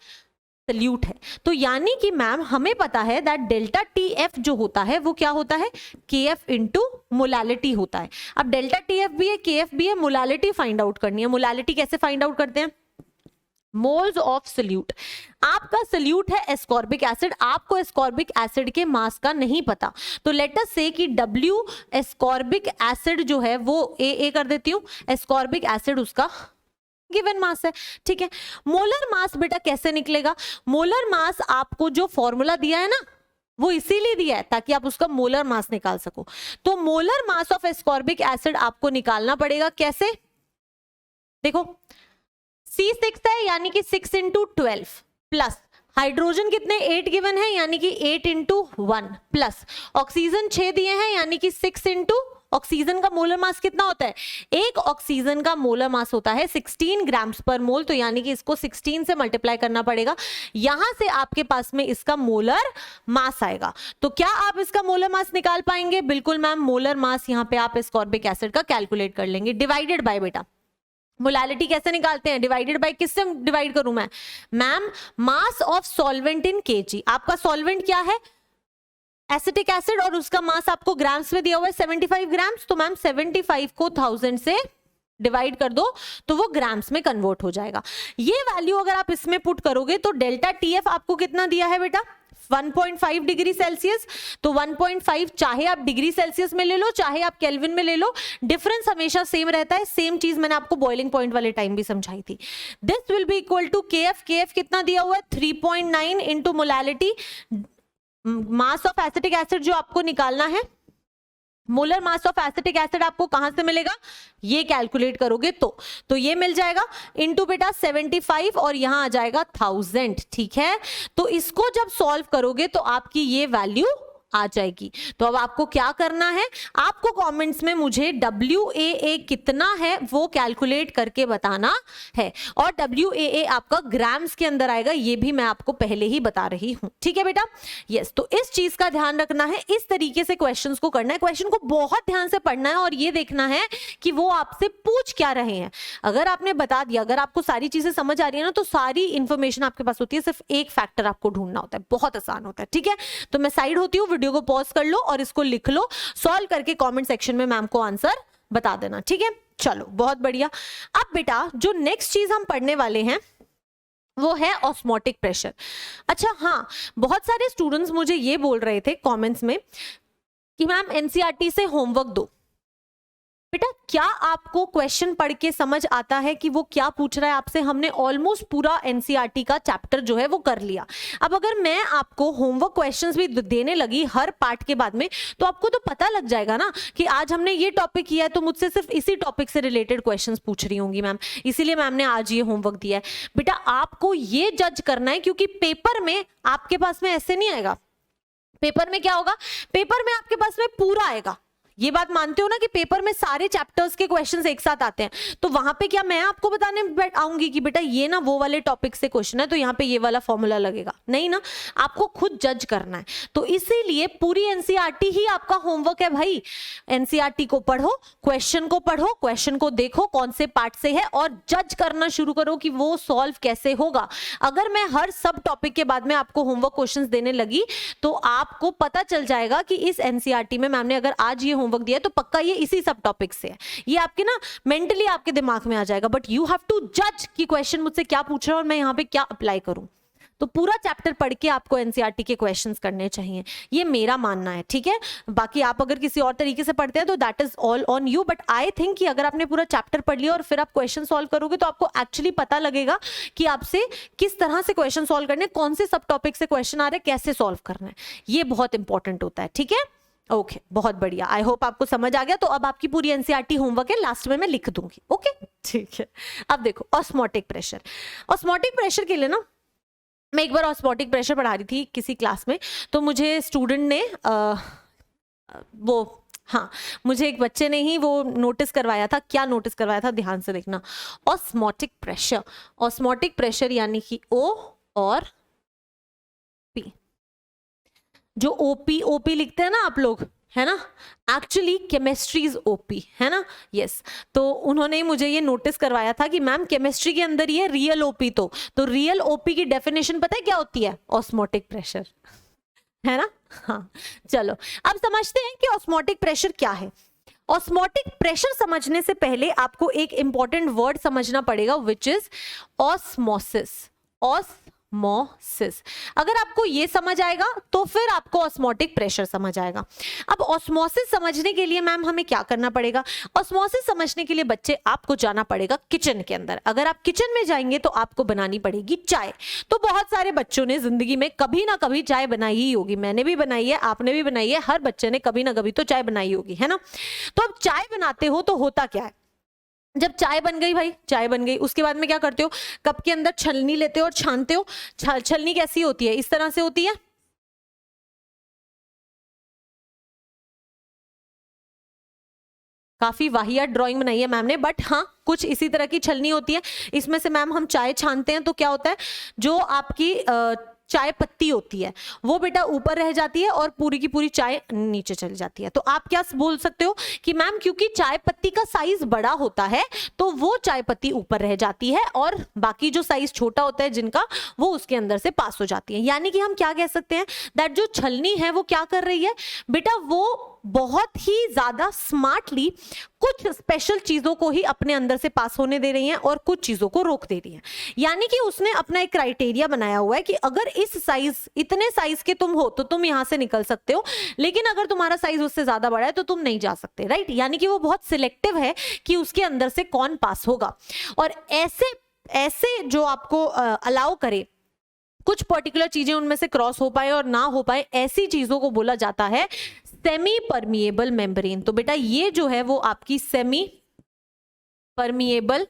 सल्यूट है। तो यानी कि मैम हमें पता है दैट डेल्टा TF जो होता है वो क्या होता है, KF इंटू मोलालिटी होता है। अब डेल्टा TF भी है, KF भी है, मोलालिटी फाइंड आउट करनी है। मोलालिटी कैसे फाइंड आउट करते हैं, मोल्स ऑफ सल्यूट। आपका सल्यूट है एस्कॉर्बिक एसिड, आपको एस्कॉर्बिक एसिड के मास का नहीं पता, तो लेट अस से कि W एस्कॉर्बिक एसिड जो है वो A कर देती हूँ, एस्कॉर्बिक एसिड उसका गिवन मास है। ठीक है, मोलर मास बेटा कैसे निकलेगा, मोलर मास आपको जो फॉर्मूला दिया है ना वो इसीलिए दिया है ताकि आप उसका मोलर मास निकाल सको। तो molar mass of ascorbic acid आपको निकालना पड़ेगा, कैसे, देखो C6 है यानी कि 6 इंटू 12 प्लस हाइड्रोजन कितने 8 गिवन है यानी कि 8 इंटू 1 प्लस ऑक्सीजन 6 दिए हैं यानी कि 6 इंटू ऑक्सीजन का मोलर मास कितना होता है, एक ऑक्सीजन का मोलर मास होता है 16 ग्राम्स पर मोल। तो यानी कि इसको 16 से मल्टीप्लाई करना पड़ेगा, यहां से आपके पास में इसका मोलर मास आएगा। तो क्या आप इसका मोलर मास निकाल पाएंगे, बिल्कुल मैम, मोलर मास यहां पे आप एस्कॉर्बिक एसिड का कैलकुलेट कर लेंगे, डिवाइडेड बाय, बेटा मोलालिटी कैसे निकालते हैं, डिवाइडेड बाय, किससे डिवाइड करूं मैं, ma'am mass of solvent in kg। आपका सॉल्वेंट क्या है, एसिटिक एसिड, और उसका मास आपको ग्राम्स में दिया हुआ है 75 ग्राम्स। तो मैम 75 को 1000 से डिवाइड कर दो तो वो ग्राम्स में कन्वर्ट हो जाएगा। ये वैल्यू अगर आप इसमें पुट करोगे तो डेल्टा TF आपको कितना दिया है बेटा, 1.5 डिग्री सेल्सियस। तो 1.5 चाहे आप डिग्री सेल्सियस में ले लो चाहे आप केल्विन में ले लो, डिफरेंस हमेशा सेम रहता है। सेम चीज मैंने आपको बॉइलिंग पॉइंट वाले टाइम भी समझाई थी। This will be equal to KF, KF कितना दिया हुआ है 3.9 into molality, mass of acetic acid जो आपको निकालना है, molar mass of acetic acid आपको कहां से मिलेगा, ये कैलकुलेट करोगे तो ये मिल जाएगा इनटू बेटा 75 और यहां आ जाएगा 1000। ठीक है, तो इसको जब सॉल्व करोगे तो आपकी ये वैल्यू आ जाएगी। तो अब आपको क्या करना है, आपको कमेंट्स में मुझे WAA कितना है वो कैलकुलेट करके बताना है, और WAA आपका ग्राम्स के अंदर आएगा, ये भी मैं आपको पहले ही बता रही हूं। ठीक है बेटा, यस, तो इस चीज का ध्यान रखना है, इस तरीके से क्वेश्चंस को करना है, क्वेश्चन को बहुत ध्यान से पढ़ना है और ये देखना है कि वो आपसे पूछ क्या रहे हैं। अगर आपने बता दिया, अगर आपको सारी चीजें समझ आ रही है ना, तो सारी इंफॉर्मेशन आपके पास होती है, सिर्फ एक फैक्टर आपको ढूंढना होता है, बहुत आसान होता है। ठीक है, तो मैं साइड होती हूँ, वीडियो को पॉज कर लो और इसको लिख लो, सॉल्व करके कमेंट सेक्शन में मैम को आंसर बता देना। ठीक है, चलो बहुत बढ़िया। अब बेटा जो नेक्स्ट चीज हम पढ़ने वाले हैं वो है ऑस्मोटिक प्रेशर। अच्छा हाँ, बहुत सारे स्टूडेंट्स मुझे ये बोल रहे थे कमेंट्स में कि मैम एनसीईआरटी से होमवर्क दो, बेटा क्या आपको क्वेश्चन पढ़ के समझ आता है कि वो क्या पूछ रहा है आपसे? हमने ऑलमोस्ट पूरा एनसीईआरटी का चैप्टर जो है वो कर लिया। अब अगर मैं आपको होमवर्क क्वेश्चंस भी देने लगी हर पार्ट के बाद में, तो आपको तो पता लग जाएगा ना कि आज हमने ये टॉपिक किया है तो मुझसे सिर्फ इसी टॉपिक से रिलेटेड क्वेश्चंस पूछ रही होंगी मैम, इसीलिए मैम ने आज ये होमवर्क दिया है। बेटा आपको ये जज करना है, क्योंकि पेपर में आपके पास में ऐसे नहीं आएगा। पेपर में क्या होगा? पेपर में आपके पास में पूरा आएगा। ये बात मानते हो ना कि पेपर में सारे चैप्टर्स के क्वेश्चंस एक साथ आते हैं, तो वहां पे क्या मैं आपको बताने आऊंगी कि बेटा ये ना वो वाले टॉपिक से क्वेश्चन है तो यहाँ पे ये वाला फॉर्मूला लगेगा? नहीं ना, आपको खुद जज करना है। तो इसीलिए पूरी एनसीईआरटी ही आपका होमवर्क है भाई। एनसीईआरटी को पढ़ो, क्वेश्चन को पढ़ो, क्वेश्चन को देखो कौन से पार्ट से है और जज करना शुरू करो कि वो सॉल्व कैसे होगा। अगर मैं हर सब टॉपिक के बाद में आपको होमवर्क क्वेश्चंस देने लगी तो आपको पता चल जाएगा कि इस एनसीईआरटी में मैम ने अगर आज ये होमवर्क दिया तो पक्का ये इसी सब टॉपिक से है। ये आपके ना मेंटली आपके दिमाग में आ जाएगा, बट यू हैव टू जज कि क्वेश्चन मुझसे क्या पूछ रहा है और मैं यहाँ पे क्या अप्लाई करूं। तो पूरा चैप्टर पढ़ के आपको एनसीईआरटी के क्वेश्चंस करने चाहिए, ये मेरा मानना है, ठीक है। बाकी आप अगर किसी और तरीके से पढ़ते हैं तो that is all on you, but I think कि अगर आपने पूरा चैप्टर पढ़ लिया और फिर आप क्वेश्चन सॉल्व करोगे तो आपको एक्चुअली पता लगेगा कि आपसे किस तरह से क्वेश्चन सॉल्व करने, कौन से सब टॉपिक से क्वेश्चन आ रहे हैं, कैसे सॉल्व करना है। ये बहुत इंपॉर्टेंट होता है, ठीक है। ओके बहुत बढ़िया, आई होप आपको समझ आ गया। तो अब आपकी पूरी एनसीईआरटी होमवर्क है, लास्ट में मैं लिख दूंगी, ओके ठीक है। अब देखो ऑस्मोटिक प्रेशर। ऑस्मोटिक प्रेशर के लिए ना मैं एक बार ऑस्मोटिक प्रेशर पढ़ा रही थी किसी क्लास में, तो मुझे स्टूडेंट ने मुझे एक बच्चे ने ही वो नोटिस करवाया था। क्या नोटिस करवाया था, ध्यान से देखना। ऑस्मोटिक प्रेशर, ऑस्मोटिक प्रेशर यानी कि O और P। जो ओपी ओपी लिखते हैं ना आप लोग, है ना, एक्चुअली केमिस्ट्री इज ओपी, है ना, यस। तो उन्होंने मुझे ये नोटिस करवाया था कि मैम केमिस्ट्री के अंदर ये रियल ओपी, तो रियल ओपी की डेफिनेशन पता है क्या होती है? ऑस्मोटिक प्रेशर, है ना। हाँ चलो अब समझते हैं कि ऑस्मोटिक प्रेशर क्या है। ऑस्मोटिक प्रेशर समझने से पहले आपको एक इंपॉर्टेंट वर्ड समझना पड़ेगा, विच इज ऑस्मोसिस। ऑस्मोसिस, अगर आपको ये समझ आएगा तो फिर आपको ऑस्मोटिक प्रेशर समझ आएगा। अब ऑस्मोसिस समझने के लिए मैम हमें क्या करना पड़ेगा? ऑस्मोसिस समझने के लिए बच्चे आपको जाना पड़ेगा किचन के अंदर। अगर आप किचन में जाएंगे तो आपको बनानी पड़ेगी चाय। तो बहुत सारे बच्चों ने जिंदगी में कभी ना कभी चाय बनाई ही होगी, मैंने भी बनाई है, आपने भी बनाई है, हर बच्चे ने कभी ना कभी तो चाय बनाई होगी, है ना। तो अब चाय बनाते हो तो होता क्या है, जब चाय बन गई भाई, चाय बन गई, उसके बाद में क्या करते हो? कप के अंदर छलनी लेते हो और छानते हो। छलनी कैसी होती है? इस तरह से होती है। काफी वाहियात ड्राइंग बनाई है मैम ने, बट हाँ कुछ इसी तरह की छलनी होती है। इसमें से मैम हम चाय छानते हैं तो क्या होता है, जो आपकी चाय पत्ती होती है वो बेटा ऊपर रह जाती है और पूरी की पूरी चाय नीचे चली जाती है। तो आप क्या बोल सकते हो कि मैम क्योंकि चाय पत्ती का साइज बड़ा होता है तो वो चाय पत्ती ऊपर रह जाती है और बाकी जो साइज छोटा होता है जिनका, वो उसके अंदर से पास हो जाती है। यानी कि हम क्या कह सकते हैं, दैट जो छलनी है वो क्या कर रही है बेटा, वो बहुत ही ज्यादा स्मार्टली कुछ स्पेशल चीजों को ही अपने अंदर से पास होने दे रही हैं और कुछ चीजों को रोक दे रही हैं। यानी कि उसने अपना एक क्राइटेरिया बनाया हुआ है कि अगर इस साइज, इतने साइज के तुम हो तो तुम यहां से निकल सकते हो, लेकिन अगर तुम्हारा साइज उससे ज्यादा बड़ा है तो तुम नहीं जा सकते, राइट। यानी कि वो बहुत सिलेक्टिव है कि उसके अंदर से कौन पास होगा। और ऐसे जो आपको अलाउ करे कुछ पर्टिकुलर चीजें उनमें से क्रॉस हो पाए और ना हो पाए, ऐसी चीजों को बोला जाता है सेमी परमिएबल मेम्ब्रेन। तो बेटा ये जो है वो आपकी सेमी परमिएबल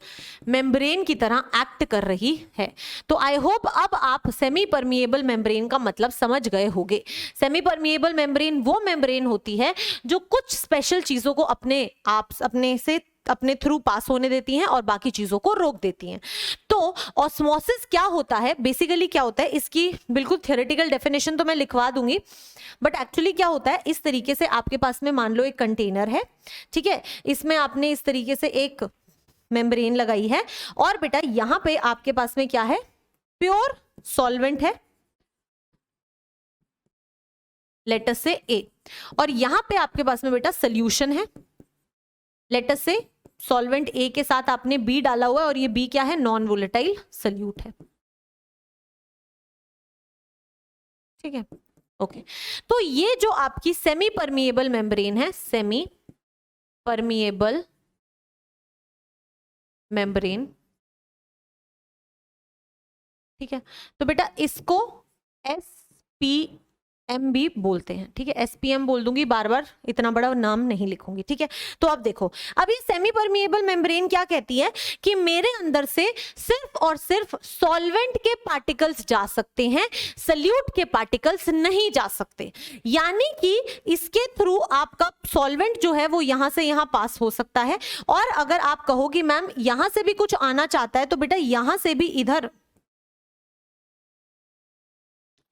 मेम्ब्रेन की तरह एक्ट कर रही है। तो आई होप अब आप सेमी परमिएबल मेम्ब्रेन का मतलब समझ गए होंगे। सेमी परमिएबल मेम्ब्रेन वो मेम्ब्रेन होती है जो कुछ स्पेशल चीजों को अपने थ्रू पास होने देती हैं और बाकी चीजों को रोक देती हैं। तो ऑस्मोसिस क्या होता है, बेसिकली क्या होता है, इसकी बिल्कुल थियोरेटिकल डेफिनेशन तो मैं लिखवा दूंगी, बट एक्चुअली क्या होता है, इस तरीके से आपके पास में मान लो एक कंटेनर है, ठीक है, इसमें आपने इस तरीके से एक मेम्ब्रेन लगाई है और बेटा यहां पे आपके पास में क्या है, प्योर सॉल्वेंट है, लेटर से ए, और यहां पे आपके पास में बेटा सोल्यूशन है, लेटर से सॉल्वेंट ए के साथ आपने बी डाला हुआ है और ये बी क्या है, नॉन वोलेटाइल सॉल्यूट है, ठीक है, ओके। तो ये जो आपकी सेमी परमिएबल मेम्ब्रेन है, सेमी परमिएबल मेम्ब्रेन, ठीक है। तो बेटा इसको SPM भी बोलते हैं, ठीक है। SPM बोल दूंगी, बार बार इतना बड़ा नाम नहीं लिखूंगी, ठीक है। तो अब देखो, अब ये सेमी परमिएबल मेम्ब्रेन क्या कहती है कि मेरे अंदर से सिर्फ और सिर्फ सॉल्वेंट के पार्टिकल्स जा सकते हैं, सल्यूट के पार्टिकल्स नहीं जा सकते। यानी कि इसके थ्रू आपका सॉल्वेंट जो है वो यहां से यहां पास हो सकता है। और अगर आप कहोगी मैम यहां से भी कुछ आना चाहता है, तो बेटा यहां से भी इधर,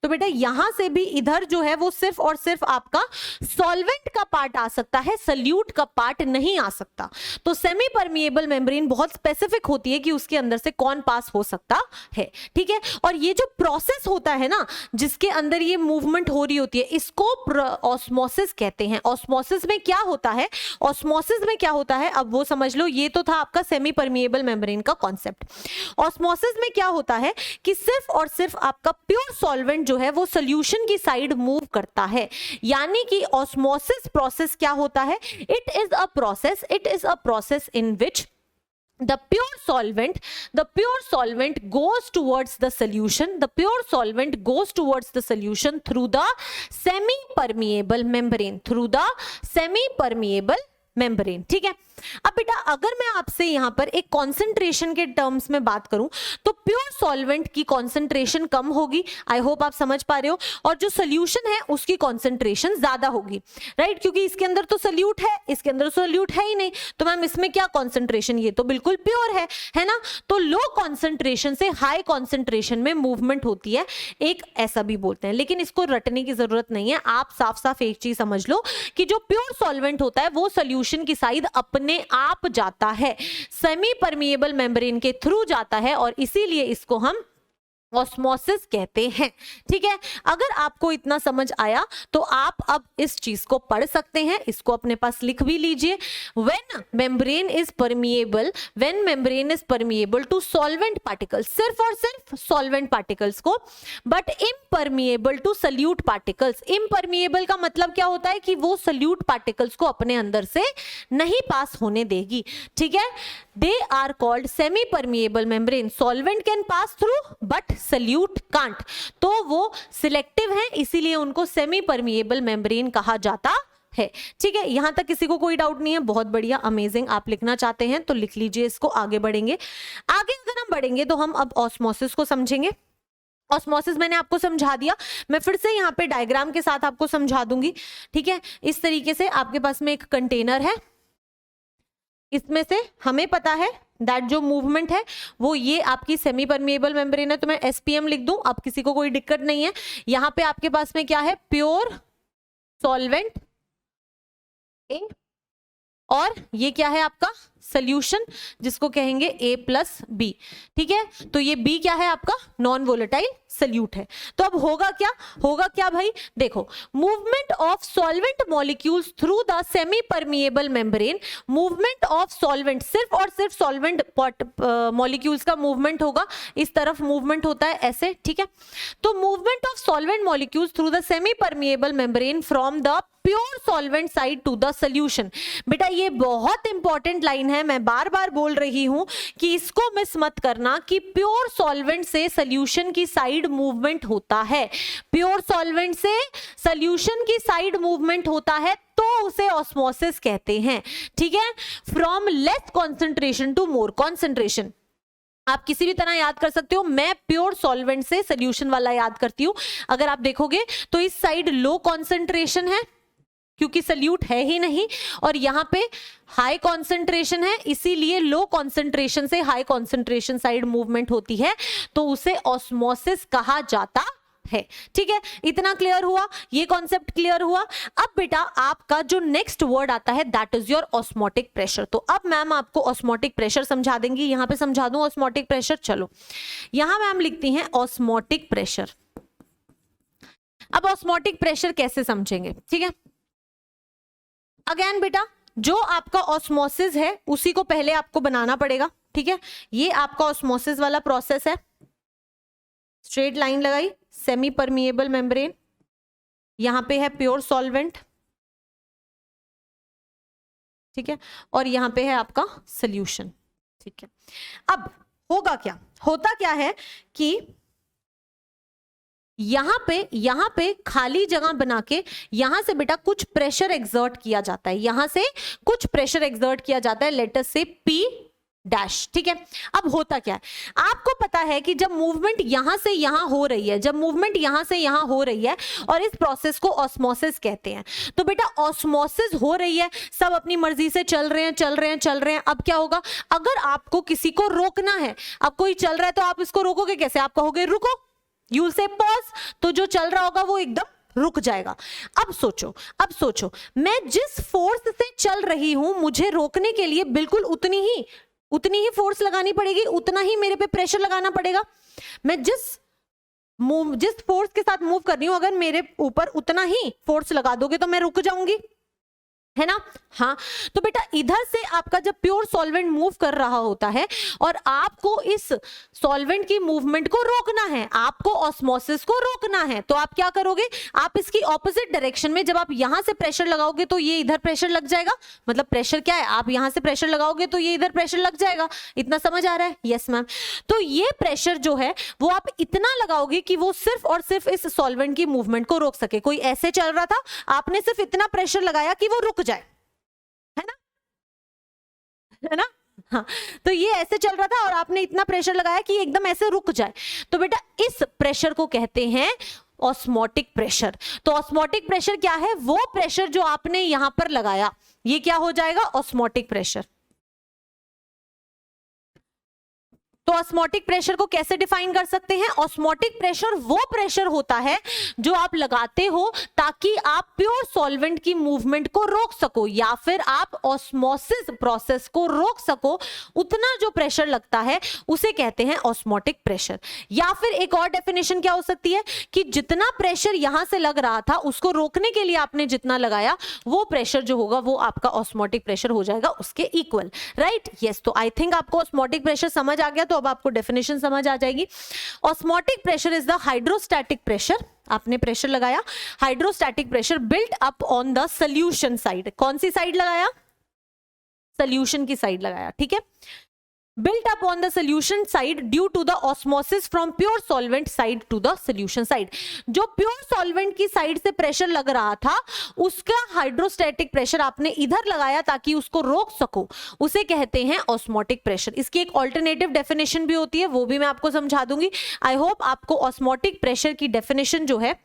तो बेटा यहां से भी इधर जो है वो सिर्फ और सिर्फ आपका सॉल्वेंट का पार्ट आ सकता है, सल्यूट का पार्ट नहीं आ सकता। तो सेमी परमिएबल मेम्ब्रेन बहुत स्पेसिफिक होती है कि उसके अंदर से कौन पास हो सकता है, ठीक है। और ये जो प्रोसेस होता है ना, जिसके अंदर ये मूवमेंट हो रही होती है, इसको ऑस्मोसिस कहते हैं। ऑस्मोसिस में क्या होता है, ऑस्मोसिस में क्या होता है, अब वो समझ लो। ये तो था आपका सेमी परमिएबल मेम्ब्रेन का कॉन्सेप्ट। ऑस्मोसिस में क्या होता है कि सिर्फ और सिर्फ आपका प्योर सॉल्वेंट जो है वो सॉल्यूशन की साइड मूव करता है। यानी कि ऑस्मोसिस प्रोसेस क्या होता है, it is a process in which the pure solvent goes towards the solution, through the semi permeable membrane, ठीक है। अब बेटा अगर मैं आपसे यहां पर एक कॉन्सेंट्रेशन के टर्म्स में बात करूं, तो प्योर सॉल्वेंट की कॉन्सेंट्रेशन कम होगी, आई होप आप समझ पा रहे हो, और जो सोल्यूशन है उसकी कॉन्सेंट्रेशन ज्यादा होगी, राइट। क्योंकि इसके अंदर तो सोल्यूट है, इसके अंदर सोल्यूट है ही नहीं, तो मैम इसमें क्या कॉन्सेंट्रेशन, ये तो बिल्कुल प्योर है ना। तो लो कॉन्सेंट्रेशन से हाई कॉन्सेंट्रेशन में मूवमेंट होती है, एक ऐसा भी बोलते हैं। लेकिन इसको रटने की जरूरत नहीं है, आप साफ साफ एक चीज समझ लो कि जो प्योर सॉल्वेंट होता है वो सोल्यूशन की साइड अपने आप जाता है, सेमी परमिएबल मेम्ब्रेन के थ्रू जाता है, और इसीलिए इसको हम ऑस्मोसिस कहते हैं, ठीक है। अगर आपको इतना समझ आया तो आप अब इस चीज को पढ़ सकते हैं, इसको अपने पास लिख भी लीजिए। When membrane is permeable to solvent particles, सिर्फ और सिर्फ सॉल्वेंट पार्टिकल्स को, but impermeable to solute particles. Impermeable का मतलब क्या होता है कि वो सल्यूट पार्टिकल्स को अपने अंदर से नहीं पास होने देगी, ठीक है। They are called semi permeable membrane. Solvent can pass through but solute can't, तो वो सिलेक्टिव है, इसीलिए उनको सेमी परमिएबल मेम्ब्रेन कहा जाता है, ठीक है। यहां तक किसी को कोई डाउट नहीं है, बहुत बढ़िया, अमेजिंग। आप लिखना चाहते हैं तो लिख लीजिए इसको, आगे बढ़ेंगे। आगे अगर हम बढ़ेंगे तो हम अब ऑस्मोसिस को समझेंगे। ऑस्मोसिस मैंने आपको समझा दिया, मैं फिर से यहाँ पे डायग्राम के साथ आपको समझा दूंगी, ठीक है। इस तरीके से आपके पास में एक कंटेनर है, इसमें से हमें पता है दैट जो मूवमेंट है वो ये आपकी सेमी परमिएबल मेम्ब्रेन है, तो मैं SPM लिख दूं, अब किसी को कोई दिक्कत नहीं है। यहां पे आपके पास में क्या है, प्योर सॉल्वेंट ए, और ये क्या है आपका सोल्यूशन, जिसको कहेंगे A+B, ठीक है। तो ये B क्या है आपका, नॉन वोलेटाइल सल्यूट है। तो अब होगा क्या भाई, देखो, movement of solvent molecules through the semi permeable membrane. Movement of solvent, सिर्फ और सिर्फ सॉल्वेंट मॉलिक्यूल्स का मूवमेंट होगा, इस तरफ मूवमेंट होता है ऐसे, ठीक है। तो movement of solvent molecules through the semi permeable membrane from the pure solvent side to the solution. बेटा ये बहुत इंपॉर्टेंट लाइन है, मैं बार बार बोल रही हूं कि इसको मिस मत करना कि प्योर सॉल्वेंट से सोल्यूशन की साइड मूवमेंट होता है। प्योर सॉल्वेंट से सोल्यूशन की साइड मूवमेंट होता है तो उसे ऑस्मोसिस कहते हैं, ठीक है। From less concentration to more concentration, आप किसी भी तरह याद कर सकते हो। मैं प्योर सॉल्वेंट से सोल्यूशन वाला याद करती हूं। अगर आप देखोगे तो इस साइड लो कॉन्सेंट्रेशन है क्योंकि सल्यूट है ही नहीं, और यहां पे हाई कॉन्सेंट्रेशन है, इसीलिए लो कॉन्सेंट्रेशन से हाई कॉन्सेंट्रेशन साइड मूवमेंट होती है, तो उसे ऑस्मोसिस कहा जाता है, ठीक है। इतना क्लियर हुआ, ये कॉन्सेप्ट क्लियर हुआ। अब बेटा आपका जो नेक्स्ट वर्ड आता है that is your osmotic pressure. तो अब मैम आपको ऑस्मोटिक प्रेशर समझा देंगी, यहां पे समझा दूं ऑस्मोटिक प्रेशर। चलो यहां मैम लिखती हैं ऑस्मोटिक प्रेशर। अब ऑस्मोटिक प्रेशर कैसे समझेंगे, ठीक है। अगेन बेटा जो आपका ऑस्मोसिस है उसी को पहले आपको बनाना पड़ेगा, ठीक है। ये आपका ऑस्मोसिस वाला प्रोसेस है, स्ट्रेट लाइन लगाई, सेमी परमिएबल मेम्ब्रेन, यहां पे है प्योर सॉल्वेंट, ठीक है, और यहां पे है आपका सोल्यूशन। ठीक है, अब होगा क्या, होता क्या है कि यहां पे खाली जगह बना के यहां से बेटा कुछ प्रेशर एक्सर्ट किया जाता है, यहां से कुछ प्रेशर एक्सर्ट किया जाता है, लेट अस से P डैश। ठीक है, अब होता क्या है, आपको पता है कि जब मूवमेंट यहां से यहां हो रही है, जब मूवमेंट यहां से यहां हो रही है और इस प्रोसेस को ऑस्मोसिस कहते हैं, तो बेटा ऑस्मोसिस हो रही है, सब अपनी मर्जी से चल रहे हैं। अब क्या होगा, अगर आपको किसी को रोकना है, अब कोई चल रहा है तो आप इसको रोकोगे कैसे, आप कहोगे रुको, यू विल से पॉज, तो जो चल रहा होगा वो एकदम रुक जाएगा। अब सोचो मैं जिस फोर्स से चल रही हूं, मुझे रोकने के लिए बिल्कुल उतनी ही फोर्स लगानी पड़ेगी, उतना ही मेरे पे प्रेशर लगाना पड़ेगा। मैं जिस फोर्स के साथ मूव कर रही हूं, अगर मेरे ऊपर उतना ही फोर्स लगा दोगे तो मैं रुक जाऊंगी, है ना। हाँ, तो बेटा इधर से आपका जब प्योर सॉल्वेंट मूव कर रहा होता है और आपको इस सॉल्वेंट की मूवमेंट को रोकना है, आपको ऑस्मोसिस को रोकना है, तो आप क्या करोगे, आप इसकी ऑपोजिट डायरेक्शन में, जब आप यहां से प्रेशर लगाओगे तो ये इधर प्रेशर लग जाएगा, मतलब प्रेशर क्या है, आप यहां से प्रेशर लगाओगे तो ये इधर प्रेशर लग जाएगा। इतना समझ आ रहा है? Yes ma'am. तो ये प्रेशर जो है वो आप इतना लगाओगे कि वो सिर्फ और सिर्फ इस सॉल्वेंट की मूवमेंट को रोक सके। कोई ऐसे चल रहा था, आपने सिर्फ इतना प्रेशर लगाया कि वो रुक जाए, है ना। हाँ, तो ये ऐसे चल रहा था और आपने इतना प्रेशर लगाया कि एकदम ऐसे रुक जाए, तो बेटा इस प्रेशर को कहते हैं ऑस्मोटिक प्रेशर। तो ऑस्मोटिक प्रेशर क्या है, वो प्रेशर जो आपने यहां पर लगाया, ये क्या हो जाएगा, ऑस्मोटिक प्रेशर। तो ऑस्मोटिक प्रेशर को कैसे डिफाइन कर सकते हैं, ऑस्मोटिक प्रेशर वो प्रेशर होता है जो आप लगाते हो ताकि आप प्योर सॉल्वेंट की मूवमेंट को रोक सको या फिर आप ऑस्मोसिस प्रोसेस को रोक सको, उतना जो प्रेशर लगता है उसे कहते हैं ऑस्मोटिक प्रेशर। या फिर एक और डेफिनेशन क्या हो सकती है कि जितना प्रेशर यहां से लग रहा था उसको रोकने के लिए आपने जितना लगाया, वो प्रेशर जो होगा वो आपका ऑस्मोटिक प्रेशर हो जाएगा उसके इक्वल, राइट। यस, तो आई थिंक आपको ऑस्मोटिक प्रेशर समझ आ गया, तो अब आपको डेफिनेशन समझ आ जाएगी। Osmotic pressure is the hydrostatic pressure, आपने प्रेशर लगाया, hydrostatic pressure built up on the solution side. कौन सी साइड लगाया, सॉल्यूशन की साइड लगाया, ठीक है। built up on the solution side due to the osmosis from pure solvent side to the solution side। जो pure solvent की side से pressure लग रहा था उसका हाइड्रोस्टैटिक प्रेशर आपने इधर लगाया ताकि उसको रोक सको, उसे कहते हैं ऑस्मोटिक प्रेशर। इसकी एक ऑल्टरनेटिव डेफिनेशन भी होती है, वो भी मैं आपको समझा दूंगी। आई होप आपको ऑस्मोटिक प्रेशर की डेफिनेशन जो है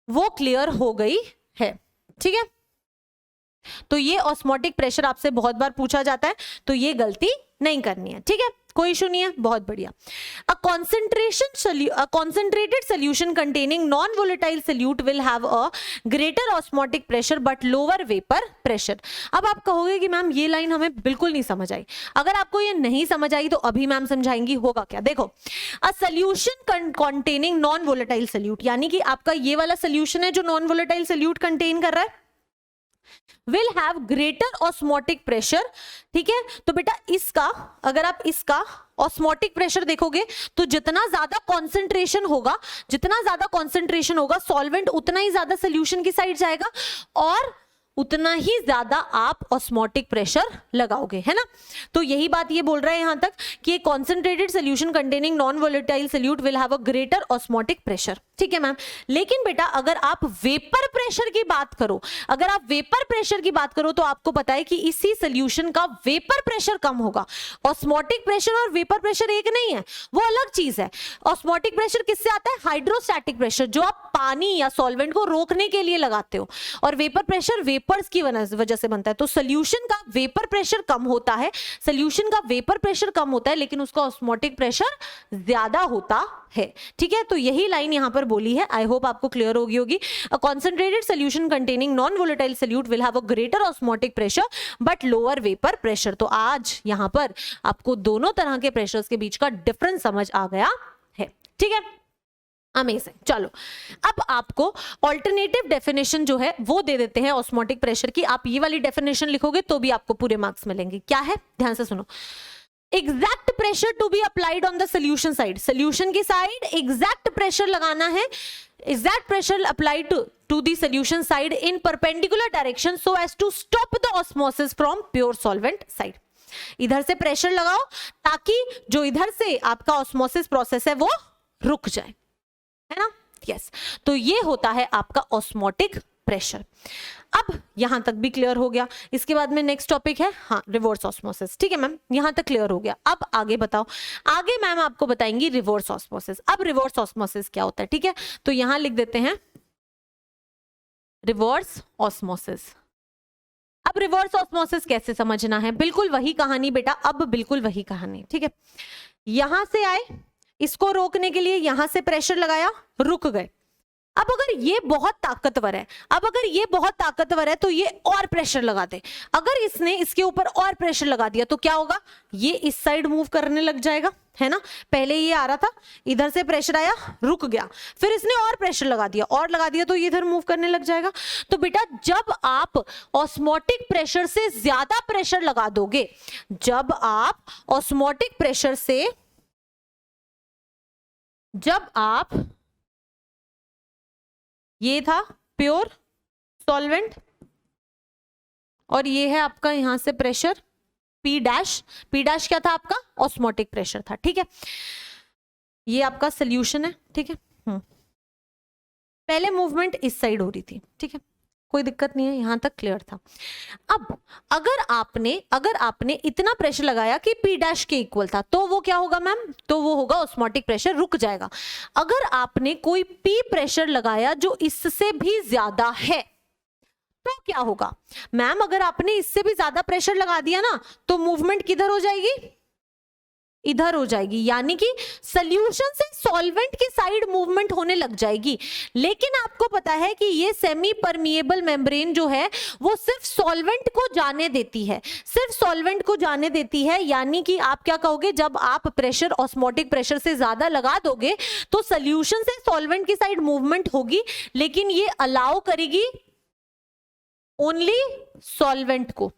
वो क्लियर हो गई है, ठीक है। तो ये ऑस्मोटिक प्रेशर आपसे बहुत बार पूछा जाता है, तो ये गलती नहीं करनी है, ठीक है, कोई इशू नहीं है, बहुत बढ़िया। concentrated solution containing non-volatile solute will have a greater osmotic pressure but lower vapor pressure। अब आप कहोगे कि मैम ये लाइन हमें बिल्कुल नहीं समझ आई। अगर आपको ये नहीं समझ आई तो अभी मैम समझाएंगी, होगा क्या, देखो। A solution containing non-volatile solute, यानी कि आपका ये वाला सोल्यूशन है जो non-volatile solute कंटेन कर रहा है, will have greater osmotic pressure, ठीक है। तो बेटा इसका, अगर आप इसका ऑस्मोटिक प्रेशर देखोगे तो जितना ज्यादा कंसंट्रेशन होगा सॉल्वेंट उतना ही ज्यादा सोल्यूशन की साइड जाएगा और उतना ही ज्यादा आप ऑस्मोटिक प्रेशर लगाओगे, है ना। तो यही बात ये बोल रहा है यहां तक कि concentrated solution containing non volatile solute will have a greater osmotic pressure, ठीक है मैम। लेकिन बेटा अगर आप वेपर प्रेशर की बात करो, तो आपको पता है कि इसी सोल्यूशन का वेपर प्रेशर कम होगा। ऑस्मोटिक प्रेशर और वेपर प्रेशर एक नहीं है, वो अलग चीज है। ऑस्मोटिक प्रेशर किससे आता है, हाइड्रोस्टैटिक प्रेशर, जो आप पानी या सॉल्वेंट को रोकने के लिए लगाते हो, और वेपर प्रेशर वेपर्स की वजह से बनता है। तो सोल्यूशन का वेपर प्रेशर कम होता है, लेकिन उसका ऑस्मोटिक प्रेशर ज्यादा होता है, ठीक है। तो यही लाइन यहां पर बोली है, आई होप आपको क्लियर होगी। A concentrated solution containing non volatile solute will have a greater osmotic pressure but lower vapour pressure. तो आज यहां पर आपको दोनों तरह के प्रेशर्स के बीच का डिफरेंस समझ आ गया है, ठीक है। अमेजिंग। चलो अब आपको ऑल्टरनेटिव डेफिनेशन जो है वो दे देते हैं ऑस्मोटिक प्रेशर की। आप ये वाली डेफिनेशन लिखोगे तो भी आपको पूरे मार्क्स मिलेंगे। क्या है, ध्यान से सुनो। Exact pressure to be applied on the solution side, solution की साइड एग्जैक्ट प्रेशर लगाना है, exact pressure applied to the solution side in perpendicular direction so as to stop the osmosis from pure solvent side. इधर से pressure लगाओ ताकि जो इधर से आपका ऑस्मोसिस प्रोसेस है वो रुक जाए, है ना। यस, तो ये होता है आपका ऑस्मोटिक प्रेशर। अब यहां तक भी क्लियर हो गया। इसके बाद में नेक्स्ट टॉपिक है हाँ रिवर्स ऑस्मोसिस। ठीक है मैम, यहां तक क्लियर हो गया। अब आगे बताओ, आगे मैम आपको बताएंगी रिवर्स ऑस्मोसिस। अब रिवर्स ऑस्मोसिस क्या होता है, ठीक है, तो यहां लिख देते हैं रिवर्स ऑस्मोसिस। अब रिवर्स ऑस्मोसिस कैसे समझना है, बिल्कुल वही कहानी बेटा, अब बिल्कुल वही कहानी। ठीक है, यहां से आए, इसको रोकने के लिए यहां से प्रेशर लगाया, रुक गए। अब अगर ये बहुत ताकतवर है, अब अगर ये बहुत ताकतवर है तो ये और प्रेशर लगा दे। अगर इसने इसके ऊपर और प्रेशर लगा दिया तो क्या होगा, ये इस साइड मूव करने लग जाएगा, है ना। पहले ये आ रहा था, इधर से प्रेशर आया, रुक गया, फिर इसने और प्रेशर लगा दिया, और लगा दिया तो ये इधर मूव करने लग जाएगा। तो बेटा जब आप ऑस्मोटिक प्रेशर से ज्यादा प्रेशर लगा दोगे, जब आप ऑस्मोटिक प्रेशर से, जब आप, ये था प्योर सॉल्वेंट और ये है आपका यहां से pressure P dash. P dash क्या था आपका, ऑस्मोटिक प्रेशर था। ठीक है, ये आपका सोल्यूशन है। ठीक है, पहले मूवमेंट इस साइड हो रही थी, ठीक है, कोई दिक्कत नहीं है, यहां तक क्लियर था। अब अगर आपने इतना प्रेशर लगाया कि P डैश के इक्वल था, तो वो क्या होगा मैम, तो वो होगा ऑस्मोटिक प्रेशर, रुक जाएगा। अगर आपने कोई P प्रेशर लगाया जो इससे भी ज्यादा है, तो क्या होगा मैम, अगर आपने इससे भी ज्यादा प्रेशर लगा दिया ना, तो मूवमेंट किधर हो जाएगी, इधर हो जाएगी, यानी कि सॉल्यूशन से सॉल्वेंट की साइड मूवमेंट होने लग जाएगी। लेकिन आपको पता है कि ये सेमी परमिएबल मेम्ब्रेन जो है वो सिर्फ सॉल्वेंट को जाने देती है, सिर्फ सॉल्वेंट को जाने देती है। यानी कि आप क्या कहोगे, जब आप प्रेशर ऑस्मोटिक प्रेशर से ज्यादा लगा दोगे तो सॉल्यूशन से सॉल्वेंट की साइड मूवमेंट होगी, लेकिन ये अलाउ करेगी ओनली सॉल्वेंट को।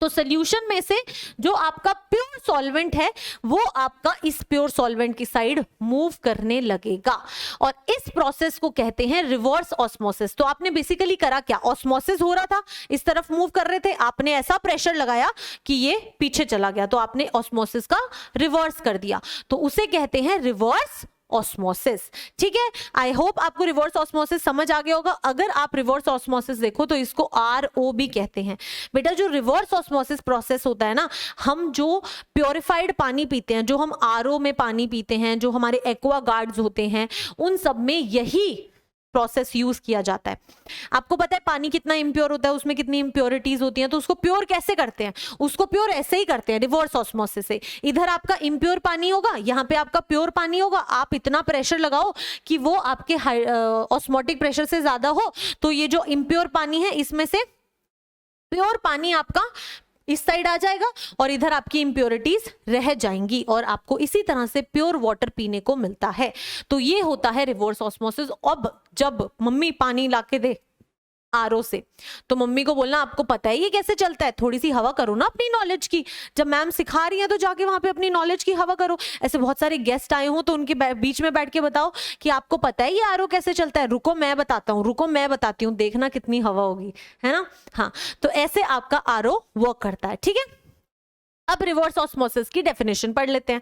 तो सॉल्यूशन में से जो आपका प्योर सॉल्वेंट है वो आपका इस प्योर सॉल्वेंट की साइड मूव करने लगेगा, और इस प्रोसेस को कहते हैं रिवर्स ऑस्मोसिस। तो आपने बेसिकली करा क्या, ऑस्मोसिस हो रहा था, इस तरफ मूव कर रहे थे, आपने ऐसा प्रेशर लगाया कि ये पीछे चला गया, तो आपने ऑस्मोसिस का रिवर्स कर दिया, तो उसे कहते हैं रिवर्स ऑस्मोसिस। ठीक है, आई होप आपको रिवर्स ऑस्मोसिस समझ आ गया होगा। अगर आप रिवर्स ऑस्मोसिस देखो तो इसको RO भी कहते हैं। बेटा जो रिवर्स ऑस्मोसिस प्रोसेस होता है ना, हम जो प्योरिफाइड पानी पीते हैं, जो हम RO में पानी पीते हैं, जो हमारे एक्वा गार्ड्स होते हैं, उन सब में यही प्रोसेस यूज किया जाता है। आपको पता है पानी कितना इम्प्योर होता है, उसमें कितनी इम्प्योरिटीज होती हैं, तो उसको प्योर कैसे करते हैं, उसको प्योर ऐसे ही करते हैं, रिवर्स ऑस्मोसिस से। इधर आपका इम्प्योर पानी होगा, यहाँ पे आपका प्योर पानी होगा, आप इतना प्रेशर लगाओ कि वो आपके ऑस्मोटिक प्रेशर से ज्यादा हो, तो ये जो इम्प्योर पानी है इसमें से प्योर पानी आपका इस साइड आ जाएगा और इधर आपकी इंप्योरिटीज रह जाएंगी, और आपको इसी तरह से प्योर वाटर पीने को मिलता है। तो ये होता है रिवर्स ऑस्मोसिस। अब जब मम्मी पानी लाके दे RO से, तो मम्मी को बोलना आपको पता है ये कैसे चलता है, थोड़ी सी हवा करो ना अपनी नॉलेज की। जब मैम सिखा रही है तो जाके वहां पे अपनी नॉलेज की हवा करो। ऐसे बहुत सारे गेस्ट आए हो तो उनके बीच में बैठ के बताओ कि आपको पता है ये RO कैसे चलता है, रुको मैं बताता हूँ, रुको मैं बताती हूँ, देखना कितनी हवा होगी, है ना। हाँ, तो ऐसे आपका RO वर्क करता है। ठीक है, अब रिवर्स ऑस्मोसिस की डेफिनेशन पढ़ लेते हैं।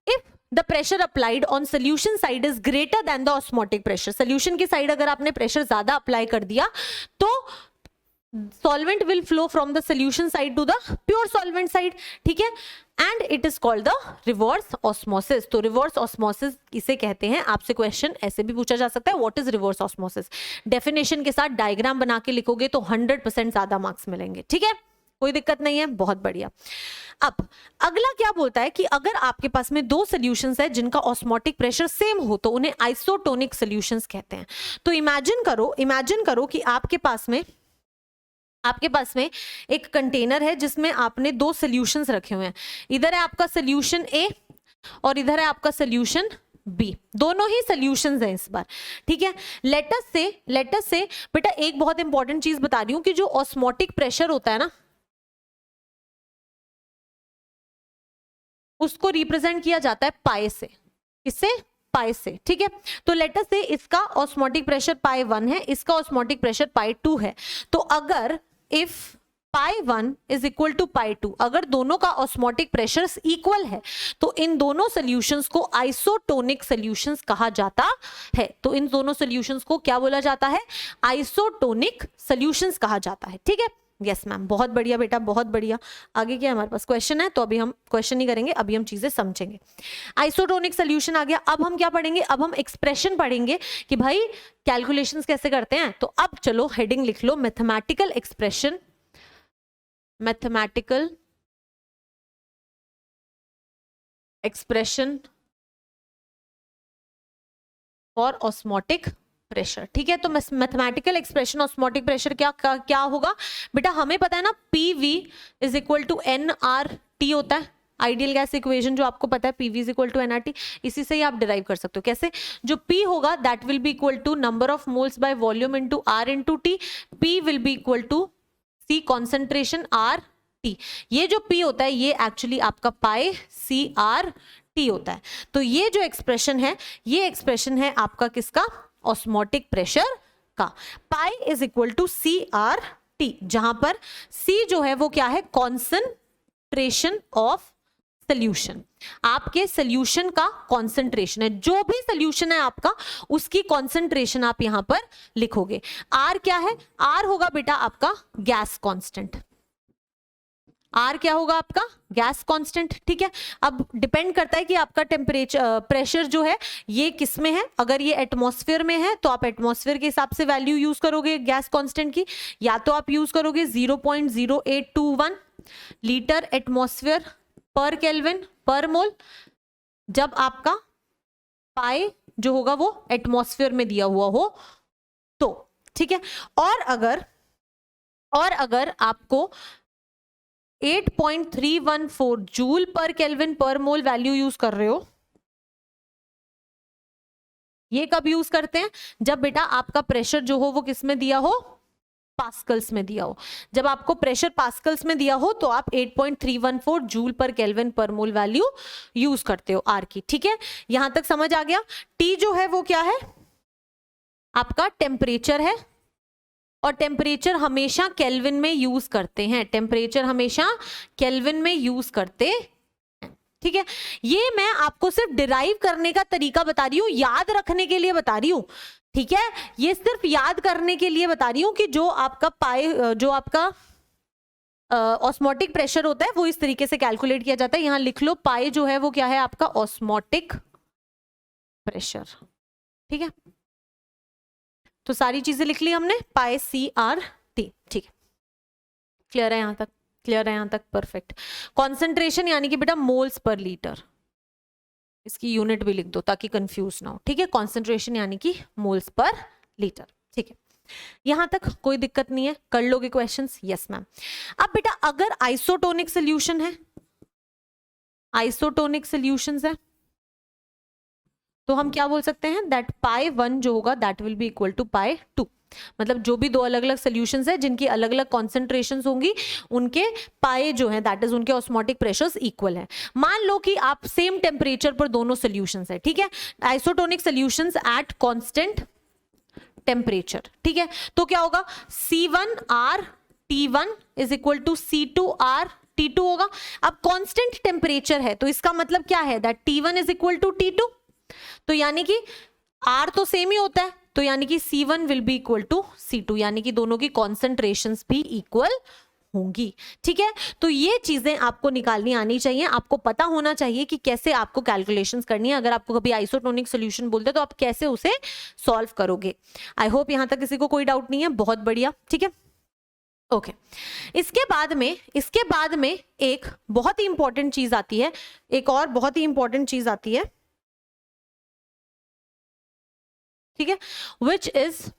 If the pressure applied on solution side is greater than the osmotic pressure, solution की साइड अगर आपने प्रेशर ज्यादा अप्लाई कर दिया तो solvent will flow from the solution side to the pure solvent side, ठीक है, and it is called the reverse osmosis। तो reverse osmosis इसे कहते हैं। आपसे क्वेश्चन ऐसे भी पूछा जा सकता है, what is reverse osmosis, definition के साथ डायग्राम बना के लिखोगे तो 100% ज्यादा मार्क्स मिलेंगे। ठीक है, कोई दिक्कत नहीं है, बहुत बढ़िया। अब अगला क्या बोलता है कि अगर आपके पास में दो सॉल्यूशंस है जिनका ऑस्मोटिक प्रेशर सेम हो तो उन्हें आइसोटोनिक सॉल्यूशंस कहते हैं। तो इमेजिन करो कि आपके पास में एक कंटेनर है जिसमें आपने दो सॉल्यूशंस रखे हुए हैं। इधर है आपका सॉल्यूशन A और इधर है आपका सॉल्यूशन B, दोनों ही सॉल्यूशंस हैं इस बार। ठीक है, लेटस से बेटा एक बहुत इंपॉर्टेंट चीज बता रही हूं कि जो ऑस्मोटिक प्रेशर होता है ना, उसको रिप्रेजेंट किया जाता है पाई से। किससे? पाई से। ठीक है, तो लेटर से इसका ऑस्मोटिक प्रेशर पाई 1 है, इसका ऑस्मोटिक प्रेशर पाई 2 है। तो अगर if pi 1 is equal to pi 2, अगर दोनों का ऑस्मोटिक प्रेशर्स इक्वल है तो इन दोनों सॉल्यूशंस को आइसोटोनिक सॉल्यूशंस कहा जाता है। तो इन दोनों सॉल्यूशंस को क्या बोला जाता है? आइसोटोनिक सॉल्यूशंस कहा जाता है। ठीक है, यस मैम, बहुत बढ़िया बेटा, बहुत बढ़िया। आगे क्या हमारे पास क्वेश्चन है, तो अभी हम क्वेश्चन नहीं करेंगे, अभी हम चीजें समझेंगे। आइसोटोनिक सॉल्यूशन आ गया, अब हम क्या पढ़ेंगे? अब हम एक्सप्रेशन पढ़ेंगे कि भाई कैलकुलेशंस कैसे करते हैं। तो अब चलो हेडिंग लिख लो, mathematical expression, mathematical expression for osmotic pressure. ठीक है, तो मैथमेटिकल एक्सप्रेशन ऑस्मोटिक प्रेशर क्या होगा बेटा? हमें पता है ना, PV is equal to nRT होता है, आइडियल गैस इक्वेशन जो आपको पता है, PV is equal to nRT। इसी से ही आप डिराइव कर सकते हो। कैसे? जो P होगा that will be equal to number of moles by volume into R into T। P will be equal to C concentration RT। ये जो P होता है ये एक्चुअली आपका पाई CRT होता है। तो ये जो एक्सप्रेशन है, ये एक्सप्रेशन है आपका किसका? ऑस्मोटिक प्रेशर का। Pi is equal to CRT, जहां पर C जो है वो क्या है? कॉन्सेंट्रेशन ऑफ सोल्यूशन, आपके सोल्यूशन का कॉन्सेंट्रेशन है। जो भी सोल्यूशन है आपका, उसकी कॉन्सेंट्रेशन आप यहां पर लिखोगे। R क्या है? R होगा बेटा आपका गैस कांस्टेंट। R क्या होगा आपका? Gas constant. ठीक है, अब डिपेंड करता है कि आपका टेम्परेचर प्रेशर जो है ये किस में है। अगर ये एटमॉस्फेयर में है तो आप एटमॉस्फेयर के हिसाब से वैल्यू यूज करोगे गैस कांस्टेंट की, या तो आप यूज करोगे 0.0821 लीटर एटमॉस्फेयर पर केल्विन पर मोल, जब आपका पाई जो होगा वो एटमॉस्फेयर में दिया हुआ हो तो। ठीक है, और अगर आपको 8.314 जूल पर केल्विन पर मोल वैल्यू यूज कर रहे हो, ये कब यूज करते हैं? जब बेटा आपका प्रेशर जो हो वो किस में दिया हो? पास्कल्स में दिया हो। जब आपको प्रेशर पास्कल्स में दिया हो तो आप 8.314 जूल पर केल्विन पर मोल वैल्यू यूज करते हो आर की। ठीक है, यहां तक समझ आ गया? टी जो है वो क्या है? आपका टेम्परेचर है, और टेम्परेचर हमेशा केल्विन में यूज करते हैं, टेम्परेचर हमेशा केल्विन में यूज करते हैं। ठीक है, ये मैं आपको सिर्फ डिराइव करने का तरीका बता रही हूं, याद रखने के लिए बता रही हूं। ठीक है, ये सिर्फ याद करने के लिए बता रही हूं कि जो आपका ऑस्मोटिक प्रेशर होता है वो इस तरीके से कैलकुलेट किया जाता है। यहां लिख लो, पाई जो है वो क्या है आपका? Osmotic pressure. ठीक है, तो सारी चीजें लिख ली हमने, पाई CRT। ठीक है, क्लियर है यहां तक? क्लियर है यहां तक? परफेक्ट। कॉन्सेंट्रेशन यानी कि बेटा मोल्स पर लीटर, इसकी यूनिट भी लिख दो ताकि कंफ्यूज ना हो। ठीक है, कॉन्सेंट्रेशन यानी कि मोल्स पर लीटर। ठीक है, यहां तक कोई दिक्कत नहीं है? कर लोगे क्वेश्चंस? Yes ma'am. अब बेटा अगर आइसोटोनिक सोल्यूशन है, आइसोटोनिक सॉल्यूशंस है, तो हम क्या बोल सकते हैं? दैट पाई 1 जो होगा that will be equal to pi 2। मतलब जो भी दो अलग अलग सॉल्यूशंस है जिनकी अलग अलग कॉन्सेंट्रेशंस होंगी, उनके पाए जो है दैट इज उनके ऑस्मोटिक प्रेशर्स इक्वल है। मान लो कि आप सेम टेम्परेचर पर दोनों सॉल्यूशंस है। ठीक है, isotonic solutions at constant temperature. ठीक है, तो क्या होगा? C1R T1 is equal to C2R T2 होगा। अब कांस्टेंट टेम्परेचर है तो इसका मतलब क्या है? That T1 is equal to T2, तो यानी कि R तो सेम ही होता है, तो यानी कि C1 will be equal to C2, यानी कि दोनों की कॉन्सेंट्रेशंस भी इक्वल होंगी। ठीक है, तो ये चीजें आपको निकालनी आनी चाहिए, आपको पता होना चाहिए कि कैसे आपको कैलकुलेशंस करनी है। अगर आपको कभी आइसोटोनिक सॉल्यूशन बोलते हैं तो आप कैसे उसे सॉल्व करोगे। आई होप यहां तक किसी को कोई डाउट नहीं है। बहुत बढ़िया। ठीक है, ओके। इसके बाद में एक बहुत ही इंपॉर्टेंट चीज आती है, एक और बहुत ही इंपॉर्टेंट चीज आती है। ठीक है, which is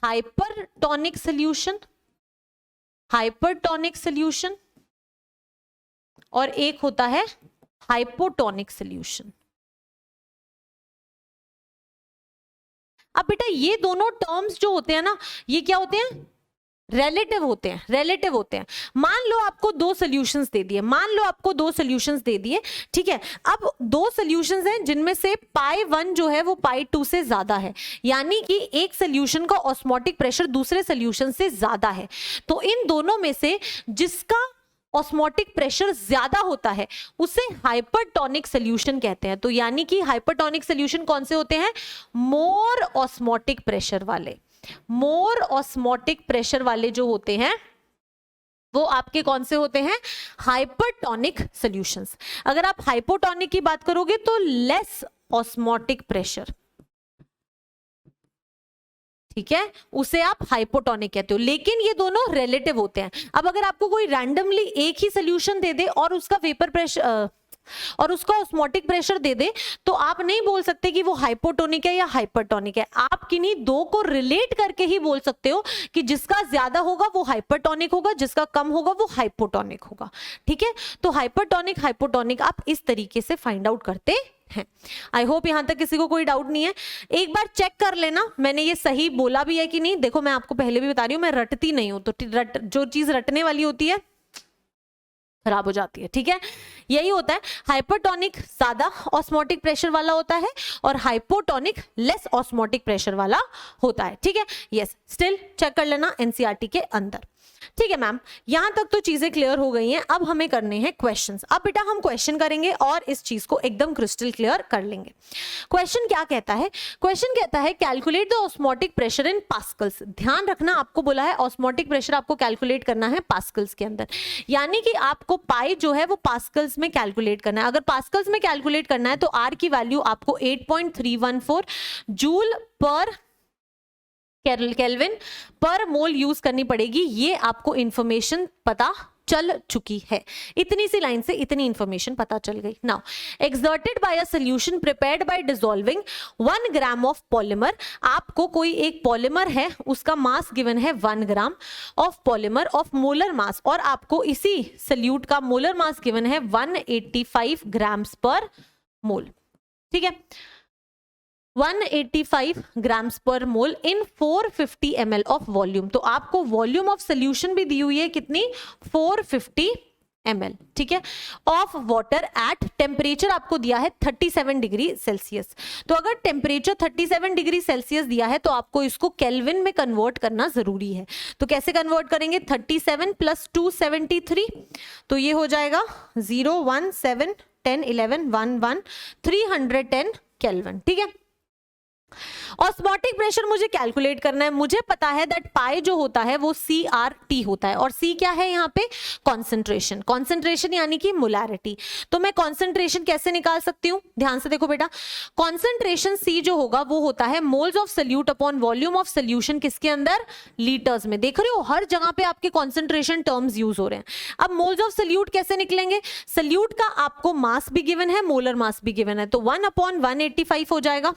hypertonic solution, hypertonic solution, और एक होता है हाइपोटोनिक सॉल्यूशन। अब बेटा ये दोनों टर्म्स जो होते हैं ना, ये क्या होते हैं? रिलेटिव होते हैं, रिलेटिव होते हैं। मान लो आपको दो सॉल्यूशंस दे दिए, मान लो आपको दो सॉल्यूशंस दे दिए, ठीक है। अब दो सॉल्यूशंस हैं जिनमें से पाई 1 जो है वो पाई 2 से ज्यादा है, यानी कि एक सॉल्यूशन का ऑस्मोटिक प्रेशर दूसरे सॉल्यूशन से ज्यादा है। तो इन दोनों में से जिसका ऑस्मोटिक प्रेशर ज्यादा होता है उसे हाइपरटोनिक सॉल्यूशन कहते हैं। तो यानी कि हाइपरटोनिक सॉल्यूशन कौन से होते हैं? मोर ऑस्मोटिक प्रेशर वाले। मोर ऑस्मोटिक प्रेशर वाले जो होते हैं वो आपके कौन से होते हैं? Hypertonic solutions. अगर आप हाइपोटोनिक की बात करोगे तो लेस ऑस्मोटिक प्रेशर, ठीक है, उसे आप हाइपोटोनिक कहते हो। लेकिन ये दोनों रिलेटिव होते हैं। अब अगर आपको कोई रैंडमली एक ही सॉल्यूशन दे दे और उसका वेपर प्रेशर और उसका ऑस्मोटिक प्रेशर दे दे, तो आप नहीं बोल सकते कि वो हाइपोटोनिक है या हाइपरटोनिक है। आप किन्हीं दो को रिलेट करके ही बोल सकते हो कि जिसका ज्यादा होगा वो हाइपरटोनिक होगा, जिसका कम होगा वो हाइपोटोनिक होगा, ठीक है। तो हाइपरटोनिक हाइपोटोनिक आप इस तरीके से फाइंड आउट करते हैं। आई होप यहां तक किसी को कोई डाउट नहीं है। एक बार चेक कर लेना मैंने ये सही बोला भी है कि नहीं। देखो मैं आपको पहले भी बता रही हूं, मैं रटती नहीं हूं, तो जो चीज रटने वाली होती है खराब हो जाती है, ठीक है। यही होता है, हाइपरटोनिक ज्यादा ऑस्मोटिक प्रेशर वाला होता है और हाइपोटोनिक लेस ऑस्मोटिक प्रेशर वाला होता है, ठीक है। यस, स्टिल चेक कर लेना एनसीईआरटी के अंदर, ठीक है मैम। यहां तक तो चीजें क्लियर हो गई हैं। अब हमें करने हैं क्वेश्चंस। अब बेटा हम क्वेश्चन करेंगे और इस चीज को एकदम क्रिस्टल क्लियर कर लेंगे। क्वेश्चन क्या कहता है? क्वेश्चन कहता है calculate the osmotic pressure in pascals. ध्यान रखना, आपको बोला है ऑस्मोटिक प्रेशर आपको कैलकुलेट करना है पास्कल्स के अंदर, यानी कि आपको पाई जो है वो पास्कल्स में कैलकुलेट करना है। अगर पास्कल्स में कैलकुलेट करना है तो आर की वैल्यू आपको 8.314 जूल पर केल्विन पर मोल यूज करनी पड़ेगी। ये आपको इंफॉर्मेशन पता चल चुकी है। इतनी सी लाइन से इतनी इंफॉर्मेशन पता चल गई। Now exerted by a solution prepared by dissolving 1 gram of polymer. आपको कोई एक पॉलीमर है, उसका मास गिवन है 1 gram of polymer of molar mass, और आपको इसी सल्यूट का मोलर मास गिवन है 185 ग्राम्स पर मोल, ठीक है। 185 ग्राम्स पर मोल इन 450 ml ऑफ वॉल्यूम। तो आपको वॉल्यूम ऑफ सोल्यूशन भी दी हुई है कितनी? 450 ml, ठीक है, ऑफ वाटर एट टेम्परेचर आपको दिया है 37 डिग्री सेल्सियस। तो अगर टेम्परेचर 37 डिग्री सेल्सियस दिया है तो आपको इसको केल्विन में कन्वर्ट करना जरूरी है। तो कैसे कन्वर्ट करेंगे? 37 प्लस 273, तो ये हो जाएगा 0 1 7 10 11 1 1 310 केल्विन, ठीक है। ऑस्मोटिक प्रेशर मुझे कैलकुलेट करना है। मुझे पता है दैट पाई जो होता है वो CRT होता है, और C क्या है यहाँ पे? कॉन्सेंट्रेशन। कॉन्सेंट्रेशन यानी कि मोलैरिटी। तो मैं कॉन्सेंट्रेशन कैसे निकाल सकती हूँ? ध्यान से देखो बेटा, कॉन्सेंट्रेशन C जो होगा वो होता है moles of solute upon volume of solution, किसके अंदर? लीटर्स में। देख रहे हो हर जगह पे आपके कॉन्सेंट्रेशन टर्म्स यूज हो रहे हैं। अब मोल्स ऑफ सोल्यूट कैसे निकलेंगे? सोल्यूट का आपको मास भी गिवन है, मोलर मास भी गिवन है, तो 1/185 हो जाएगा।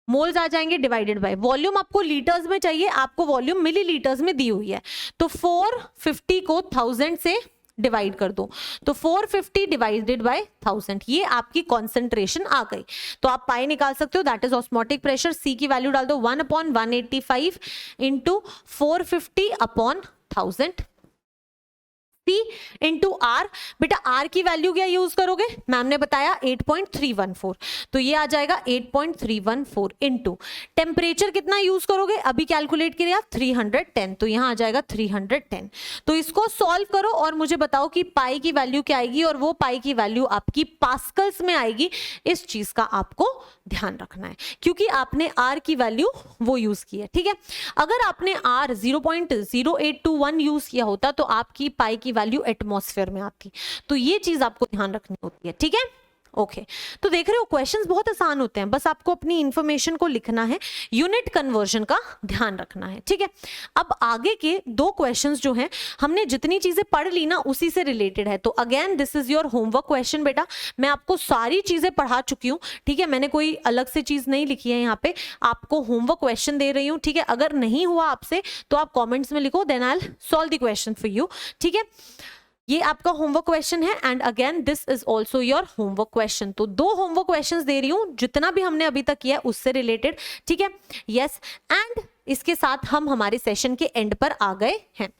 मोल्स आ जाएंगे डिवाइडेड बाय वॉल्यूम। आपको लीटर्स में चाहिए, आपको वॉल्यूम मिलीलीटर्स में दी हुई है, तो 450 को 1000 से डिवाइड कर दो, तो 450 डिवाइडेड बाय 1000, ये आपकी कॉन्सेंट्रेशन आ गई। तो आप पाई निकाल सकते हो, that is osmotic pressure. C की वैल्यू डाल दो 1/185 into 450 upon 1000, C into R। बेटा R की वैल्यू क्या यूज करोगे? मैम ने बताया 8.314, तो ये आ जाएगा 8.314 इंटू टेम्परेचर कितना यूज करोगे? अभी कैलकुलेट किया 310, तो यहां आ जाएगा 310। तो इसको सॉल्व करो और मुझे बताओ कि पाई की वैल्यू क्या आएगी, और वो पाई की वैल्यू आपकी पास्कल्स में आएगी। इस चीज का आपको ध्यान रखना है क्योंकि आपने R की वैल्यू वो यूज की है, ठीक है। अगर आपने R 0.0821 यूज किया होता तो आपकी पाई की वैल्यू एटमॉस्फेयर में आती। तो ये चीज आपको ध्यान रखनी होती है, ठीक है। ओके, तो देख रहे हो क्वेश्चंस बहुत आसान होते हैं, बस आपको अपनी इंफॉर्मेशन को लिखना है, यूनिट कन्वर्जन का ध्यान रखना है, ठीक है। अब आगे के दो क्वेश्चंस जो हैं, हमने जितनी चीजें पढ़ ली ना उसी से रिलेटेड है। तो again this is your homework question बेटा। मैं आपको सारी चीजें पढ़ा चुकी हूँ, ठीक है, मैंने कोई अलग से चीज नहीं लिखी है यहाँ पे, आपको होमवर्क क्वेश्चन दे रही हूँ, ठीक है। अगर नहीं हुआ आपसे तो आप कॉमेंट्स में लिखो, then I will solve the question for you, ठीक है। ये आपका होमवर्क क्वेश्चन है and again this is also your homework question. तो दो होमवर्क क्वेश्चंस दे रही हूं, जितना भी हमने अभी तक किया है उससे रिलेटेड, ठीक है। यस, एंड इसके साथ हम हमारे सेशन के एंड पर आ गए हैं।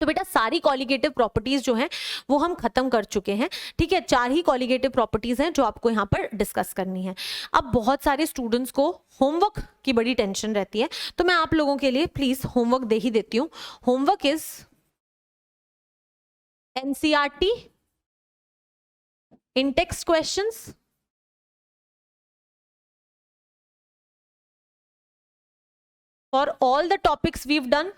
तो बेटा सारी कॉलिगेटिव प्रॉपर्टीज जो हैं वो हम खत्म कर चुके हैं, ठीक है। 4 ही कॉलिगेटिव प्रॉपर्टीज हैं जो आपको यहाँ पर डिस्कस करनी है। अब बहुत सारे स्टूडेंट्स को होमवर्क की बड़ी टेंशन रहती है, तो मैं आप लोगों के लिए प्लीज होमवर्क दे ही देती हूँ। Homework is NCERT in text questions for all the topics we've done.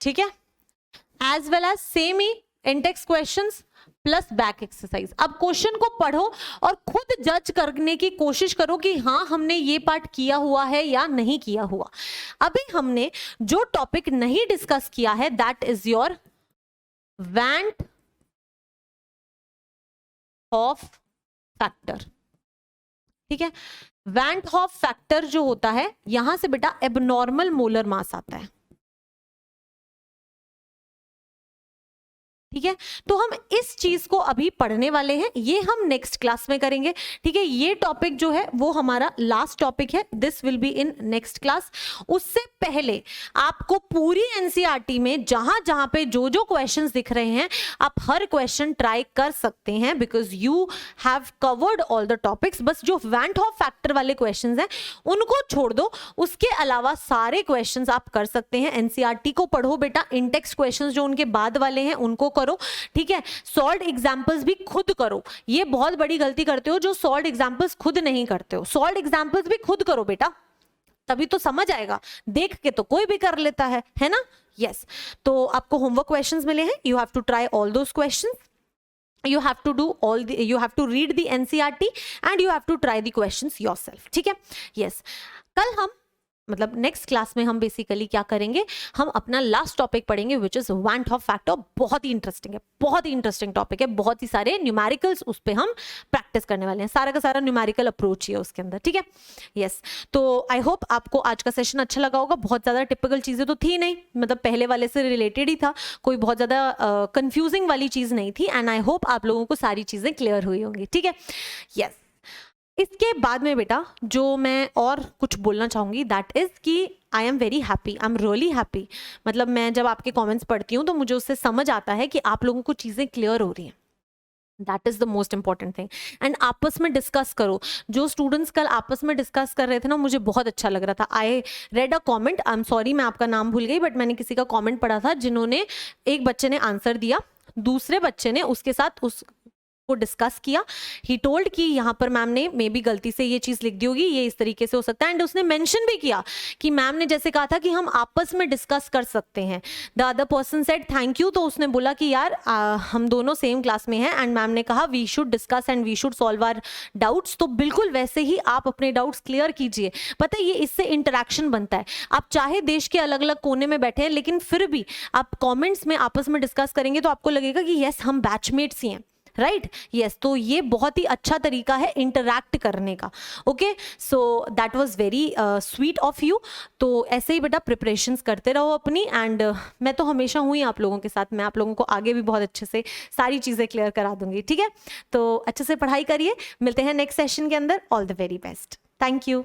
ठीक है, एज वेल एज सेम ही intext questions plus back exercise. अब क्वेश्चन को पढ़ो और खुद जज करने की कोशिश करो कि हाँ हमने ये पार्ट किया हुआ है या नहीं किया हुआ। अभी हमने जो टॉपिक नहीं डिस्कस किया है that is your वैंट half factor, ठीक है। वैंट हॉफ फैक्टर जो होता है, यहां से बेटा एबनॉर्मल मोलर मास आता है, ठीक है। तो हम इस चीज को अभी पढ़ने वाले हैं, ये हम नेक्स्ट क्लास में करेंगे, ठीक है। ये टॉपिक जो है वो हमारा लास्ट टॉपिक है, this will be in next class. उससे पहले आपको पूरी एनसीईआरटी में जहां जहां पे जो जो क्वेश्चंस दिख रहे हैं आप हर क्वेश्चन ट्राई कर सकते हैं, because you have covered all the topics. बस जो वैंट हॉफ फैक्टर वाले क्वेश्चंस हैं उनको छोड़ दो, उसके अलावा सारे क्वेश्चंस आप कर सकते हैं। एनसीईआरटी को पढ़ो बेटा, इंटेक्स क्वेश्चंस जो उनके बाद वाले हैं उनको करो, ठीक है। सॉल्व एग्जांपल्स भी खुद करो, ये बहुत बड़ी गलती करते हो जो सॉल्व एग्जांपल्स खुद नहीं करते हो। सॉल्व एग्जांपल्स भी खुद करो बेटा, तभी तो समझ आएगा, देख के तो कोई भी कर लेता है ना। यस, तो आपको होमवर्क क्वेश्चंस मिले हैं, you have to try all those questions, you have to do all the, you have to read the NCERT and you have to try the questions yourself, ठीक है। yes, कल हम मतलब next class में हम basically क्या करेंगे, हम अपना लास्ट टॉपिक पढ़ेंगे विच इज वैंट हॉफ फैक्टर। बहुत ही इंटरेस्टिंग है, बहुत ही इंटरेस्टिंग टॉपिक है, बहुत ही सारे न्यूमेरिकल्स उस पर हम प्रैक्टिस करने वाले हैं, सारा का सारा न्यूमेरिकल अप्रोच ही है उसके अंदर, ठीक है। यस, तो आई होप आपको आज का सेशन अच्छा लगा होगा। बहुत ज्यादा टिपिकल चीजें तो थी नहीं, मतलब पहले वाले से रिलेटेड ही था, कोई बहुत ज्यादा कंफ्यूजिंग वाली चीज नहीं थी, एंड आई होप आप लोगों को सारी चीजें क्लियर हुई होंगी, ठीक है। यस, इसके बाद में बेटा जो मैं और कुछ बोलना चाहूंगी दैट इज कि I am very happy, I am really happy. मतलब मैं जब आपके कमेंट्स पढ़ती हूँ तो मुझे उससे समझ आता है कि आप लोगों को चीजें क्लियर हो रही हैं, that is the most important thing. And आपस में डिस्कस करो, जो स्टूडेंट्स कल आपस में डिस्कस कर रहे थे ना, मुझे बहुत अच्छा लग रहा था। I read a comment, I am sorry मैं आपका नाम भूल गई, बट मैंने किसी का कॉमेंट पढ़ा था जिन्होंने, एक बच्चे ने आंसर दिया, दूसरे बच्चे ने उसके साथ उस को डिस्कस किया। ही टोल्ड कि यहाँ पर मैम ने मे बी गलती से ये चीज लिख दी होगी, ये इस तरीके से हो सकता है, एंड उसने मेंशन भी किया कि मैम ने जैसे कहा था कि हम आपस में डिस्कस कर सकते हैं। The other person said thank you, तो उसने बोला कि यार हम दोनों सेम क्लास में हैं, एंड मैम ने कहा we should discuss and we should solve our doubts. तो बिल्कुल वैसे ही आप अपने डाउट्स क्लियर कीजिए। पता है ये इससे इंटरेक्शन बनता है, आप चाहे देश के अलग अलग कोने में बैठे हैं लेकिन फिर भी आप कॉमेंट्स में आपस में डिस्कस करेंगे तो आपको लगेगा कि यस हम बैचमेट्स ही हैं, राइट। यस, तो ये बहुत ही अच्छा तरीका है इंटरैक्ट करने का। Okay, so that was very sweet of you. तो ऐसे ही बेटा प्रिपरेशंस करते रहो अपनी, एंड मैं तो हमेशा हूँ ही आप लोगों के साथ, मैं आप लोगों को आगे भी बहुत अच्छे से सारी चीज़ें क्लियर करा दूंगी, ठीक है। तो अच्छे से पढ़ाई करिए, मिलते हैं नेक्स्ट सेशन के अंदर। All the very best, thank you.